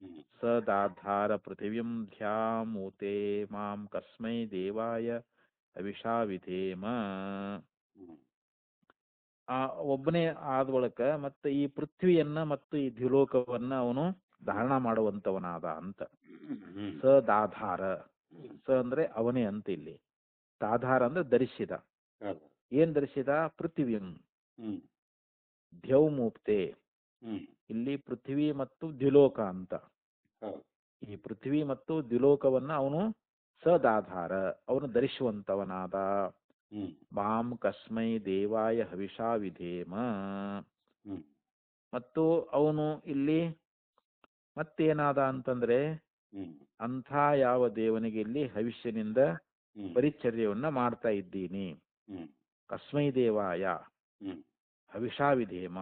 ಹ್ಮ್ ಸದಾಧಾರ ಪೃಥಿವಿಂ ಧ್ಯಾಮೂತೆ ಮಾಂ ಕಸ್ಮೈ ದೇವಾಯ ಹವಿಷಾ ವಿಧೇಮ. ಹ್ಮ್ ಆ ಒಬ್ಬನೇ ಆದ ಬಳಿಕ ಮತ್ತೆ ಈ ಪೃಥ್ವಿಯನ್ನ ಮತ್ತು ಈ ದ್ಯುಲೋಕವನ್ನ ಅವನು ಧಾರಣ ಮಾಡುವಂತವನಾದ ಅಂತ. ಹ್ಮ್ ಸದಾಧಾರ, ಸ ಅಂದ್ರೆ ಅವನೇ ಅಂತ. ಇಲ್ಲಿ ದಾಧಾರ ಅಂದ್ರೆ ಧರಿಸಿದ. ಹೌದು. ಏನ್ ಧರಿಸಿದ? ಪೃಥ್ವಿಂ ಹ್ಮ್ ದ್ಯೌಮೂಪ್ತೆ. ಹ್ಮ್ ಇಲ್ಲಿ ಪೃಥ್ವಿ ಮತ್ತು ದ್ಯುಲೋಕ ಅಂತ. ಹೌದು. ಈ ಪೃಥ್ವಿ ಮತ್ತು ದ್ಯುಲೋಕವನ್ನ ಅವನು ಸದಾಧಾರ, ಅವನು ಧರಿಸುವಂತವನಾದ. ಹ್ಮ್ ಮಾಂ ಕಸ್ಮೈ ದೇವಾಯ ಹವಿಷಾ ವಿಧೇಮ. ಹ್ಮ್ ಮತ್ತು ಅವನು ಇಲ್ಲಿ ಮತ್ತೇನಾದ ಅಂತಂದ್ರೆ ಹ್ಮ್ ಅಂಥ ಯಾವ ದೇವನಿಗೆ ಇಲ್ಲಿ ಹವಿಷ್ಯನಿಂದ ಹ್ಮ್ ಪರಿಚರ್ಯವನ್ನ ಮಾಡ್ತಾ ಇದ್ದೀನಿ. ಹ್ಮ್ ಕಸ್ಮೈ ದೇವಾಯ ಹ್ಮ್ ಹವಿಷಾ ವಿಧೇಮ,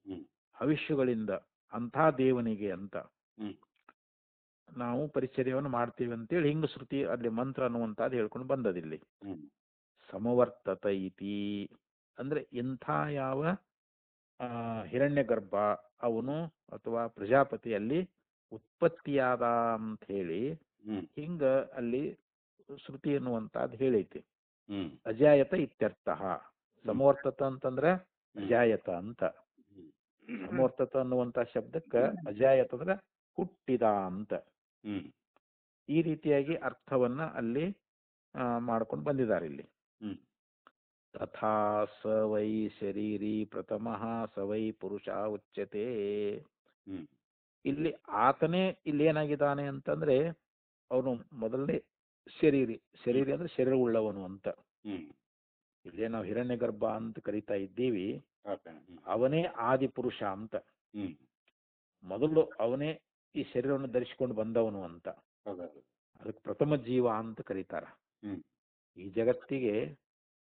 ಹ್ಮ್ ಹವಿಷ್ಯಗಳಿಂದ ಅಂಥ ದೇವನಿಗೆ ಅಂತ ಹ್ಮ್ ನಾವು ಪರಿಚರ್ಯವನ್ನು ಮಾಡ್ತೀವಿ ಅಂತೇಳಿ ಹಿಂಗ ಶ್ರುತಿ ಅಲ್ಲಿ ಮಂತ್ರ ಅನ್ನುವಂಥದ್ದು ಹೇಳ್ಕೊಂಡು ಬಂದದಿಲ್ಲಿ. ಹ್ಮ್ ಸಮವರ್ತತ ಇತಿ ಅಂದ್ರೆ ಇಂಥ ಯಾವ ಹಿರಣ್ಯ ಗರ್ಭ ಅವನು ಅಥವಾ ಪ್ರಜಾಪತಿಯಲ್ಲಿ ಉತ್ಪತ್ತಿಯಾದ ಅಂತ ಹೇಳಿ ಹ್ಮ್ ಹಿಂಗ ಅಲ್ಲಿ ಶ್ರುತಿ ಅನ್ನುವಂಥದ್ದು ಹೇಳೈತಿ. ಹ್ಮ್ ಅಜಾಯತ ಇತ್ಯರ್ಥ. ಸಮವರ್ತತ ಅಂತಂದ್ರೆ ಹ್ಮ್ ಅಜಾಯತ ಅಂತ. ಹ್ಮ್ ಸಮವರ್ತತ ಅನ್ನುವಂಥ ಶಬ್ದಕ್ಕ ಅಜಾಯತ ಅಂದ್ರೆ ಹುಟ್ಟಿದ ಅಂತ. ಹ್ಮ್ ಈ ರೀತಿಯಾಗಿ ಅರ್ಥವನ್ನ ಅಲ್ಲಿ ಮಾಡ್ಕೊಂಡು ಬಂದಿದ್ದಾರೆ ಇಲ್ಲಿ. ಹ್ಮ್ ತಥಾ ಸ ವೈ ಶರೀರಿ ಪ್ರಥಮಃ ಸ ವೈ ಪುರುಷ ಉಚ್ಯತೆ. ಹ್ಮ್ ಇಲ್ಲಿ ಆತನೇ ಇಲ್ಲಿ ಏನಾಗಿದ್ದಾನೆ ಅಂತಂದ್ರೆ ಅವನು ಮೊದಲನೇ ಶರೀರಿ. ಶರೀರಿ ಅಂದ್ರೆ ಶರೀರವುಳ್ಳವನು ಅಂತ. ಹ್ಮ್ ಇಲ್ಲೇ ನಾವು ಹಿರಣ್ಯಗರ್ಭ ಅಂತ ಕರಿತಾ ಇದ್ದೀವಿ, ಓಕೆ. ಅವನೇ ಆದಿಪುರುಷ ಅಂತ. ಹ್ಮ್. ಮೊದಲು ಅವನೇ ಈ ಶರೀರವನ್ನು ಧರಿಸಿಕೊಂಡು ಬಂದವನು ಅಂತ. ಹೌದೌದು. ಅದಕ್ಕೆ ಪ್ರಥಮ ಜೀವ ಅಂತ ಕರೀತಾರ. ಹ್ಮ್. ಈ ಜಗತ್ತಿಗೆ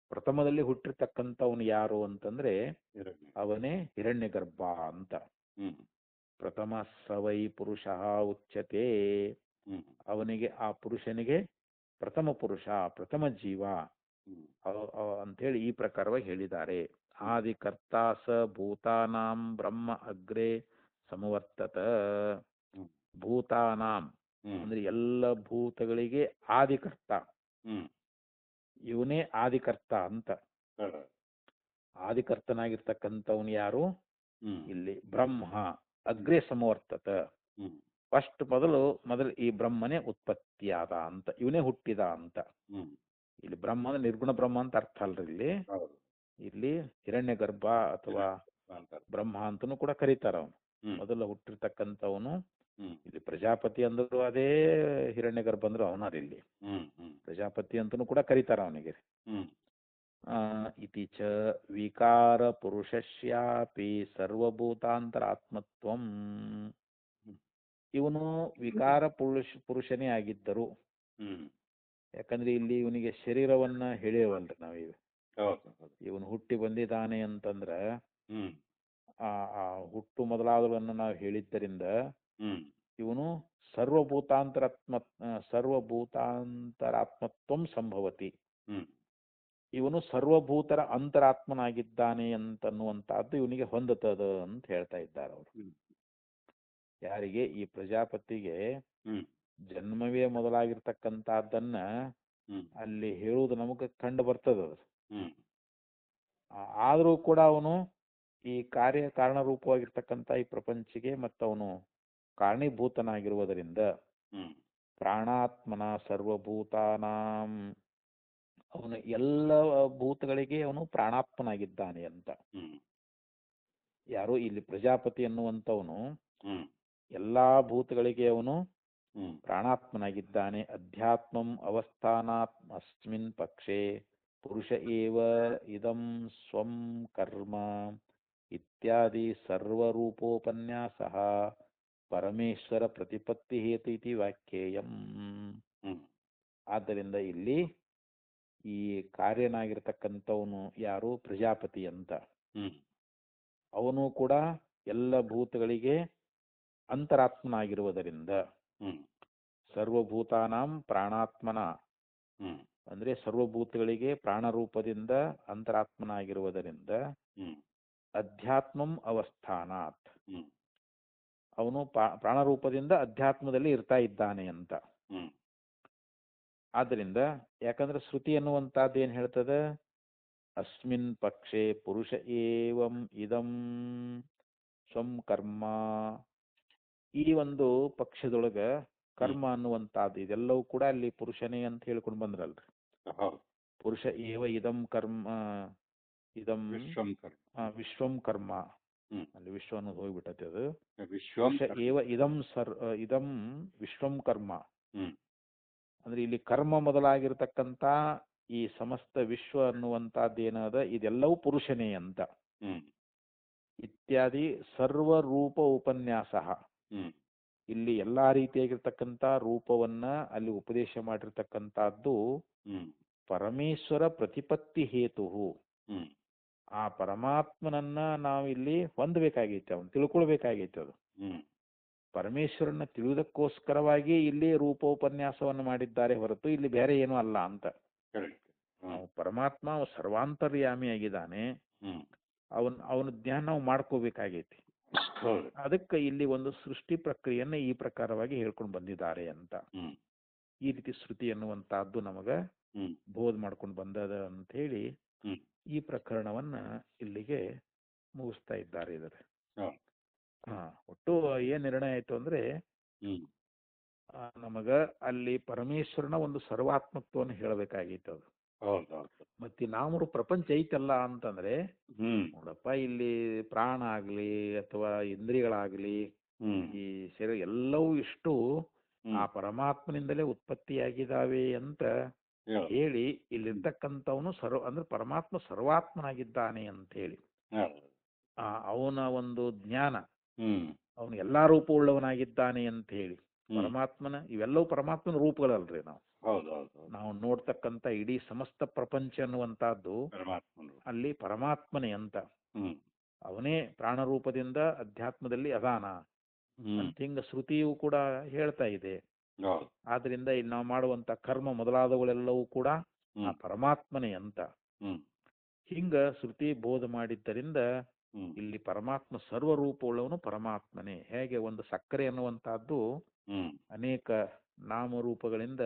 ಪ್ರಥಮದಲ್ಲಿ ಹುಟ್ಟಿರ್ತಕ್ಕಂಥವನು ಯಾರು ಅಂತಂದ್ರೆ ಹಿರಣ್ಯ. ಅವನೇ ಹಿರಣ್ಯಗರ್ಭ ಅಂತ. ಹ್ಮ್. ಪ್ರಥಮ ಸವೈ ಪುರುಷ ಉಚ್ಯತೆ. ಹ್ಮ್. ಅವನಿಗೆ, ಆ ಪುರುಷನಿಗೆ ಪ್ರಥಮ ಪುರುಷ, ಪ್ರಥಮ ಜೀವ ಹ್ಮ್. ಅಂತೇಳಿ ಈ ಪ್ರಕಾರವಾಗಿ ಹೇಳಿದ್ದಾರೆ. ಆದಿಕರ್ತ ಸ ಭೂತಾನಾಂ ಬ್ರಹ್ಮ ಅಗ್ರೆ ಸಮವರ್ತತ. ಹ್ಮ್. ಭೂತಾನಾಂ ಹ್ಮ್. ಅಂದ್ರೆ ಎಲ್ಲ ಭೂತಗಳಿಗೆ ಆದಿಕರ್ತ, ಹ್ಮ್. ಇವನೇ ಆದಿಕರ್ತ ಅಂತ. ಹೌದು. ಆದಿಕರ್ತನಾಗಿರ್ತಕ್ಕಂಥವನು ಯಾರು? ಹ್ಮ್. ಇಲ್ಲಿ ಬ್ರಹ್ಮ ಅಗ್ರೆ ಸಮವರ್ತತ. ಹ್ಮ್. ಫಸ್ಟ್ ಮೊದಲು ಈ ಬ್ರಹ್ಮನೇ ಉತ್ಪತ್ತಿಯಾದ ಅಂತ, ಇವನೇ ಹುಟ್ಟಿದ ಅಂತ. ಹ್ಮ್. ಇಲ್ಲಿ ಬ್ರಹ್ಮ ಅಂದ್ರೆ ನಿರ್ಗುಣ ಬ್ರಹ್ಮ ಅಂತ ಅರ್ಥ ಅಲ್ರಿ. ಹೌದು. ಇಲ್ಲಿ ಹಿರಣ್ಯ ಗರ್ಭ ಅಥವಾ ಅಂತಾರೆ. ಬ್ರಹ್ಮ ಅಂತನೂ ಕೂಡ ಕರೀತಾರ. ಅವನು ಹ್ಮ್. ಮೊದಲು ಹುಟ್ಟಿರ್ತಕ್ಕಂಥವನು. ಹ್ಮ್. ಇಲ್ಲಿ ಪ್ರಜಾಪತಿ ಅಂದ್ರು ಅದೇ, ಹಿರಣ್ಯ ಗರ್ಭ ಅಂದ್ರು ಅವನಾರ. ಇಲ್ಲಿ ಹ್ಮ್. ಹ್ಮ್. ಪ್ರಜಾಪತಿ ಅಂತನೂ ಕೂಡ ಕರೀತಾರ ಅವನಿಗೆ. ಹ್ಮ್. ಇತಿ ಚ ವಿಕಾರ ಪುರುಷಸ್ಯಾಪಿ ಸರ್ವಭೂತಾಂತರಾತ್ಮತ್ವಂ. ಇವನು ವಿಕಾರ ಪುರುಷನೇ ಆಗಿದ್ದರು. ಹ್ಮ್. ಯಾಕಂದ್ರೆ ಇಲ್ಲಿ ಇವನಿಗೆ ಶರೀರವನ್ನ ಹೇಳಿವಲ್ರಿ ನಾವೀಗ. ಹೌದು. ಇವನು ಹುಟ್ಟಿ ಬಂದಿದ್ದಾನೆ ಅಂತಂದ್ರ ಹ್ಮ್. ಆ ಆ ಹುಟ್ಟು ಮೊದಲಾದವನ್ನು ನಾವು ಹೇಳಿದ್ದರಿಂದ ಹ್ಮ್. ಇವನು ಸರ್ವಭೂತಾಂತರಾತ್ಮತ್ವಂ ಸಂಭವತಿ. ಹ್ಮ್. ಇವನು ಸರ್ವಭೂತರ ಅಂತರಾತ್ಮನಾಗಿದ್ದಾನೆ ಅಂತನ್ನುವಂತಹದ್ದು ಇವನಿಗೆ ಹೊಂದುತ್ತದೆ ಅಂತ ಹೇಳ್ತಾ ಇದ್ದಾರೆ ಅವರು. ಹ್ಮ್. ಯಾರಿಗೆ? ಈ ಪ್ರಜಾಪತಿಗೆ ಹ್ಮ್. ಜನ್ಮವೇ ಮೊದಲಾಗಿರ್ತಕ್ಕಂಥದ್ದನ್ನ ಹ್ಮ್. ಅಲ್ಲಿ ಹೇಳುವುದು ನಮಗೆ ಕಂಡು ಬರ್ತದ. ಹ್ಮ್. ಆದರೂ ಕೂಡ ಅವನು ಈ ಕಾರಣ ರೂಪವಾಗಿರ್ತಕ್ಕಂಥ ಈ ಪ್ರಪಂಚಿಗೆ ಮತ್ತವನು ಕಾರಣೀಭೂತನಾಗಿರುವುದರಿಂದ ಹ್ಮ್. ಪ್ರಾಣಾತ್ಮನ ಸರ್ವಭೂತಾನಾಂ, ಅವನು ಎಲ್ಲ ಭೂತಗಳಿಗೆ ಅವನು ಪ್ರಾಣಾತ್ಮನಾಗಿದ್ದಾನೆ ಅಂತ. ಹ್ಮ್. ಯಾರು? ಇಲ್ಲಿ ಪ್ರಜಾಪತಿ ಅನ್ನುವಂಥವನು ಹ್ಮ್. ಎಲ್ಲಾ ಭೂತಗಳಿಗೆ ಅವನು ಹ್ಮ್. ಪ್ರಾಣಾತ್ಮನಾಗಿದ್ದಾನೆ. ಅಧ್ಯಾತ್ಮಂ ಅವಸ್ಥಾನಾತ್ ಅಸ್ಮಿನ್ ಪಕ್ಷೆ ಪುರುಷ ಏವ ಇದಂ ಸ್ವಂ ಕರ್ಮ ಇತ್ಯಾದಿ ಸರ್ವರೂಪೋಪನ್ಯಾಸ ಪರಮೇಶ್ವರ ಪ್ರತಿಪತ್ತಿ ಹೇತು ಇತಿ ವಾಕ್ಯೇಯಂ. ಹ್ಮ್. ಆದ್ದರಿಂದ ಇಲ್ಲಿ ಈ ಕಾರ್ಯನಾಗಿರ್ತಕ್ಕಂಥವನು ಯಾರು? ಪ್ರಜಾಪತಿ ಅಂತ. ಹ್ಮ್. ಅವನು ಕೂಡ ಎಲ್ಲ ಭೂತಗಳಿಗೆ ಅಂತರಾತ್ಮನಾಗಿರುವುದರಿಂದ ಹ್ಮ್. ಸರ್ವಭೂತಾನಾಂ ಪ್ರಾಣಾತ್ಮನ ಹ್ಮ್. ಅಂದ್ರೆ ಸರ್ವಭೂತಗಳಿಗೆ ಪ್ರಾಣರೂಪದಿಂದ ಅಂತರಾತ್ಮನಾಗಿರುವುದರಿಂದ ಹ್ಮ್. ಅಧ್ಯಾತ್ಮಂ ಅವಸ್ಥಾನಾತ್, ಹ್ಮ್. ಅವನು ಪ್ರಾಣರೂಪದಿಂದ ಅಧ್ಯಾತ್ಮದಲ್ಲಿ ಇರ್ತಾ ಇದ್ದಾನೆ ಅಂತ. ಹ್ಮ್. ಆದ್ದರಿಂದ ಯಾಕಂದ್ರೆ ಶ್ರುತಿ ಅನ್ನುವಂಥದ್ದು ಏನ್ ಹೇಳ್ತದ? ಅಸ್ಮಿನ್ ಪಕ್ಷೆ ಪುರುಷ ಏವಂ ಇದಂ ಸ್ವಂ ಕರ್ಮ. ಈ ಒಂದು ಪಕ್ಷದೊಳಗ ಕರ್ಮ ಅನ್ನುವಂಥದ್ದು ಇದೆಲ್ಲವೂ ಕೂಡ ಅಲ್ಲಿ ಪುರುಷನೇ ಅಂತ ಹೇಳ್ಕೊಂಡು ಬಂದ್ರಲ್ರಿ. ಹೌದು. ಪುರುಷ ಏವ ಇದಂ ಕರ್ಮ, ಇದಂ ವಿಶ್ವಂ ಕರ್ಮ. ವಿಶ್ವಂ ಕರ್ಮ. ಹ್ಮ್. ಅಲ್ಲಿ ವಿಶ್ವ ಅನ್ನೋದು ಹೋಗ್ಬಿಟ್ಟತಿ. ಅದು ವಿಶ್ವಂ ಪುರುಷ ಏವ ಇದಂ ವಿಶ್ವಂ ಕರ್ಮ. ಹ್ಮ್. ಅಂದ್ರೆ ಇಲ್ಲಿ ಕರ್ಮ ಮೊದಲಾಗಿರ್ತಕ್ಕಂಥ ಈ ಸಮಸ್ತ ವಿಶ್ವ ಅನ್ನುವಂಥದ್ದು ಏನದ, ಇದೆಲ್ಲವೂ ಪುರುಷನೇ ಅಂತ. ಹ್ಮ್. ಇತ್ಯಾದಿ ಸರ್ವರೂಪ ಉಪನ್ಯಾಸ. ಹ್ಮ್. ಇಲ್ಲಿ ಎಲ್ಲಾ ರೀತಿಯಾಗಿರ್ತಕ್ಕಂಥ ರೂಪವನ್ನ ಅಲ್ಲಿ ಉಪದೇಶ ಮಾಡಿರ್ತಕ್ಕಂಥದ್ದು ಹ್ಮ್. ಪರಮೇಶ್ವರ ಪ್ರತಿಪತ್ತಿ ಹೇತು. ಹ್ಮ್. ಆ ಪರಮಾತ್ಮನನ್ನ ನಾವು ಇಲ್ಲಿ ಹೊಂದಬೇಕಾಗೈತೆ, ಅವನು ತಿಳ್ಕೊಳ್ಬೇಕಾಗೈತೆ. ಅದು ಹ್ಮ್. ಪರಮೇಶ್ವರನ ತಿಳಿಯುವುದಕ್ಕೋಸ್ಕರವಾಗಿ ಇಲ್ಲಿ ರೂಪೋಪನ್ಯಾಸವನ್ನು ಮಾಡಿದ್ದಾರೆ ಹೊರತು ಇಲ್ಲಿ ಬೇರೆ ಏನೂ ಅಲ್ಲ ಅಂತ. ನಾವು ಪರಮಾತ್ಮ ಸರ್ವಾಂತರ್ಯಾಮಿಯಾಗಿದ್ದಾನೆ. ಹ್ಮ್. ಅವನ ಜ್ಞಾನ ನಾವು ಮಾಡ್ಕೋಬೇಕಾಗೈತಿ. ಅದಕ್ಕೆ ಇಲ್ಲಿ ಒಂದು ಸೃಷ್ಟಿ ಪ್ರಕ್ರಿಯೆಯನ್ನ ಈ ಪ್ರಕಾರವಾಗಿ ಹೇಳ್ಕೊಂಡು ಬಂದಿದ್ದಾರೆ ಅಂತ. ಈ ರೀತಿ ಶ್ರುತಿ ಅನ್ನುವಂತಹದ್ದು ನಮಗ ಬೋಧ ಮಾಡ್ಕೊಂಡು ಬಂದದ ಅಂತ ಹೇಳಿ ಈ ಪ್ರಕರಣವನ್ನ ಇಲ್ಲಿಗೆ ಮುಗಿಸ್ತಾ ಇದ್ದಾರೆ. ಇದರ ಒಟ್ಟು ಏನ್ ನಿರ್ಣಯ ಆಯ್ತು ಅಂದ್ರೆ ನಮಗ ಅಲ್ಲಿ ಪರಮೇಶ್ವರನ ಒಂದು ಸರ್ವಾತ್ಮತ್ವವನ್ನು ಹೇಳಬೇಕಾಗಿತ್ತು. ಅದು ಮತ್ತೆ ನಾವು ಪ್ರಪಂಚ ಐತಲ್ಲ ಅಂತಂದ್ರೆ ನೋಡಪ್ಪ, ಇಲ್ಲಿ ಪ್ರಾಣ ಆಗ್ಲಿ ಅಥವಾ ಇಂದ್ರಿಯಗಳಾಗ್ಲಿ ಈ ಶರೀರ ಎಲ್ಲವೂ ಇಷ್ಟು ಆ ಪರಮಾತ್ಮನಿಂದಲೇ ಉತ್ಪತ್ತಿಯಾಗಿದ್ದಾವೆ ಅಂತ ಹೇಳು. ಹೇಳಿ ಇಲ್ಲಿರ್ತಕ್ಕಂಥವನು ಅಂದ್ರೆ ಪರಮಾತ್ಮ ಸರ್ವಾತ್ಮನಾಗಿದ್ದಾನೆ ಅಂತ ಹೇಳಿ ಹೌದು. ಅವನ ಒಂದು ಜ್ಞಾನ ಹ್ಮ್ ಅವನು ಎಲ್ಲಾ ರೂಪವುಳ್ಳವನಾಗಿದ್ದಾನೆ ಅಂತ ಹೇಳಿ ಹ್ಮ್ ಪರಮಾತ್ಮನ ಇವೆಲ್ಲವೂ ಪರಮಾತ್ಮನ ರೂಪಗಳಲ್ರಿ ನಾವು ಹೌದು ಹೌದು ಹೌದು. ನಾವು ನೋಡ್ತಕ್ಕಂಥ ಇಡೀ ಸಮಸ್ತ ಪ್ರಪಂಚ ಅನ್ನುವಂತಹದ್ದು ಪರಮಾತ್ಮನು. ಅಲ್ಲಿ ಪರಮಾತ್ಮನೇ ಅಂತ ಹ್ಮ್ ಅವನೇ ಪ್ರಾಣರೂಪದಿಂದ ಅಧ್ಯಾತ್ಮದಲ್ಲಿ ಅದಾನ ಹ್ಮ್ ಅಂತ ಹಿಂಗ ಶ್ರುತಿಯು ಕೂಡ ಹೇಳ್ತಾ ಇದೆ. ಹೌದು. ಆದ್ರಿಂದ ಇಲ್ಲಿ ನಾವು ಮಾಡುವಂತ ಕರ್ಮ ಮೊದಲಾದವುಗಳೆಲ್ಲವೂ ಕೂಡ ಆ ಹ್ಮ್ ಪರಮಾತ್ಮನೇ ಅಂತ ಹ್ಮ್ ಹಿಂಗ ಶ್ರುತಿ ಬೋಧ ಮಾಡಿದ್ದರಿಂದ ಹ್ಮ್ ಇಲ್ಲಿ ಪರಮಾತ್ಮ ಸರ್ವರೂಪವುಳ್ಳವನು ಪರಮಾತ್ಮನೇ. ಹೇಗೆ ಒಂದು ಸಕ್ಕರೆ ಅನ್ನುವಂತಹದ್ದು ಹ್ಮ್ ಅನೇಕ ನಾಮರೂಪಗಳಿಂದ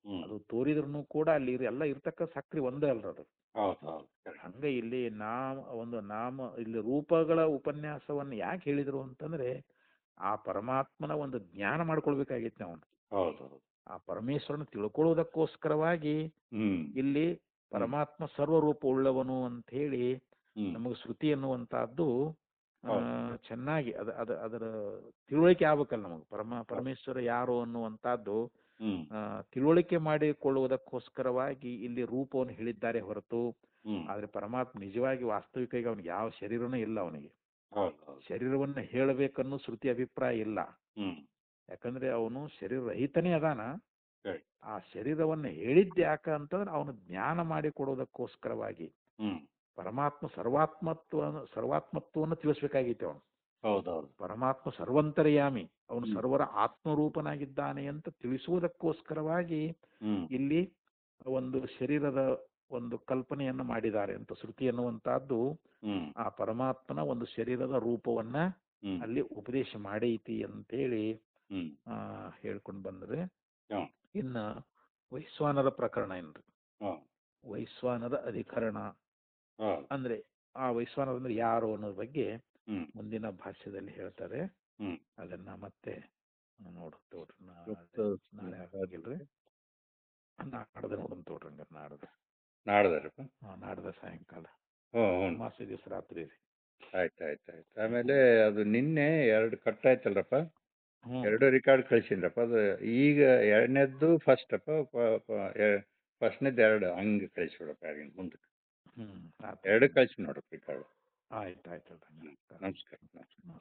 ಹ್ಮ್ ಅದು ತೋರಿದ್ರೂ ಕೂಡ ಅಲ್ಲಿ ಎಲ್ಲ ಇರ್ತಕ್ಕ ಸಕ್ರೆ ಒಂದೇ ಅಲ್ರದು. ಹೌದು ಹೌದು correct. ಹಂಗ ಇಲ್ಲಿ ನಾಮ ಇಲ್ಲಿ ರೂಪಗಳ ಉಪನ್ಯಾಸವನ್ನು ಯಾಕೆ ಹೇಳಿದ್ರು ಅಂತಂದ್ರೆ ಆ ಪರಮಾತ್ಮನ ಒಂದು ಜ್ಞಾನ ಮಾಡ್ಕೊಳ್ಬೇಕಾಗಿತ್ತು ನಾವು. ಹೌದು ಹೌದು. ಆ ಪರಮೇಶ್ವರನ ತಿಳ್ಕೊಳ್ಳೋದಕ್ಕೋಸ್ಕರವಾಗಿ ಹ್ಮ್ ಇಲ್ಲಿ ಪರಮಾತ್ಮ ಸರ್ವರೂಪ ಉಳ್ಳವನು ಅಂತ ಹೇಳಿ ಹ್ಮ್ ನಮಗೆ ಶ್ರುತಿ ಅನ್ನುವಂತಹದ್ದು ಹೌದು. ಚೆನ್ನಾಗಿ ಅದರ ತಿಳುವಳಿಕೆ ಆಗ್ಬೇಕಲ್ಲ ನಮಗೆ ಪರಮೇಶ್ವರ ಯಾರು ಅನ್ನುವಂತಹದ್ದು ಹ್ಮ್ ತಿಳುವಳಿಕೆ ಮಾಡಿಕೊಳ್ಳುವುದಕ್ಕೋಸ್ಕರವಾಗಿ ಇಲ್ಲಿ ರೂಪವನ್ನು ಹೇಳಿದ್ದಾರೆ ಹೊರತು ಹ್ಮ್ ಆದ್ರೆ ಪರಮಾತ್ಮ ನಿಜವಾಗಿ ವಾಸ್ತವಿಕ ಅವನಿಗೆ ಯಾವ ಶರೀರನೂ ಇಲ್ಲ. ಅವನಿಗೆ ಹೌದು ಹೌದು. ಶರೀರವನ್ನ ಹೇಳಬೇಕನ್ನೋ ಶ್ರುತಿ ಅಭಿಪ್ರಾಯ ಇಲ್ಲ. ಹ್ಮ್ ಯಾಕಂದ್ರೆ ಅವನು ಶರೀರ ರಹಿತನೇ ಅದಾನ. correct. ಆ ಶರೀರವನ್ನು ಹೇಳಿದ್ದೆ ಯಾಕ ಅಂತಂದ್ರೆ ಅವನು ಜ್ಞಾನ ಮಾಡಿ ಕೊಡೋದಕ್ಕೋಸ್ಕರವಾಗಿ ಹ್ಮ್ ಪರಮಾತ್ಮ ಸರ್ವಾತ್ಮತ್ವವನ್ನು ತಿಳಿಸ್ಬೇಕಾಗಿತ್ತು ಅವನು. ಹೌದು ಹೌದು. ಪರಮಾತ್ಮ ಸರ್ವಂತರ್ಯಾಮಿ, ಅವನು ಸರ್ವರ ಆತ್ಮರೂಪನಾಗಿದ್ದಾನೆ ಅಂತ ತಿಳಿಸುವುದಕ್ಕೋಸ್ಕರವಾಗಿ ಹ್ಮ್ ಇಲ್ಲಿ ಒಂದು ಶರೀರದ ಒಂದು ಕಲ್ಪನೆಯನ್ನು ಮಾಡಿದ್ದಾರೆ ಅಂತ ಶ್ರುತಿ ಅನ್ನುವಂತಹದ್ದು ಹ್ಮ್ ಆ ಪರಮಾತ್ಮನ ಒಂದು ಶರೀರದ ರೂಪವನ್ನ ಹ್ಮ್ ಅಲ್ಲಿ ಉಪದೇಶ ಮಾಡೈತಿ ಅಂತೇಳಿ ಹ್ಮ್ ಹೇಳ್ಕೊಂಡು ಬಂದ್ರೆ. ಹ್ಮ್ ಇನ್ನ ವೈಶ್ವಾನರ ಪ್ರಕರಣ ಏನ್ರಿ, ಹ್ಮ್ ವೈಶ್ವಾನರ ಅಧಿಕರಣ ಹೌದು. ಅಂದ್ರೆ ಆ ವೈಶ್ವಾನರ ಅಂದ್ರೆ ಯಾರು ಅನ್ನೋದ್ರ ಬಗ್ಗೆ ಹ್ಮ್ ಮುಂದಿನ ಭಾಷ್ಯದಲ್ಲಿ ಹೇಳ್ತಾರೆ. ಹ್ಮ್ ಅದನ್ನ ಮತ್ತೆ ನೋಡ್ತೇವ್ರಿ. ನಾಳೆ ಆಗಿಲ್ರಿ, ನಾಡ್ದ ನೋಡೋಣ ತೋಡ್ರಿ. ಹಂಗಾರೆ ನಾಡ್ದರಪ್ಪ. ನಾಡ್ದ ಸಾಯಂಕಾಲ ಹ್ಞೂ ಹ್ಞೂ ಅಮಾವಾಸ್ಯೆ ದಿವಸ ರಾತ್ರಿ ರೀ. ಆಯ್ತು ಆಯ್ತು ಆಯ್ತು. ಆಮೇಲೆ ಅದು ನಿನ್ನೆ 2 ಕಟ್ ಆಯ್ತಲ್ರಪ್ಪ, ಹ್ಞೂ 2 ರೆಕಾರ್ಡ್ ಕಳ್ಸಿನ್ರಪ್ಪ. ಅದು ಈಗ 2ನೇದ್ದು ಫಸ್ಟಪ್ಪ, ಫಸ್ಟ್ನೇದ್ದು 2 ಹಂಗೆ ಕಳಿಸ್ಬಿಡಪ್ಪ ಯಾರಿಗಿನ ಮುಂದಕ್ಕೆ. ಹ್ಞೂ 2 ಕಳಿಸಿ ನೋಡ್ರಿ ರೆಕಾರ್ಡ್. ಆಯ್ತು ಆಯ್ತು. ನಮಸ್ಕಾರ. ನಮಸ್ಕಾರ.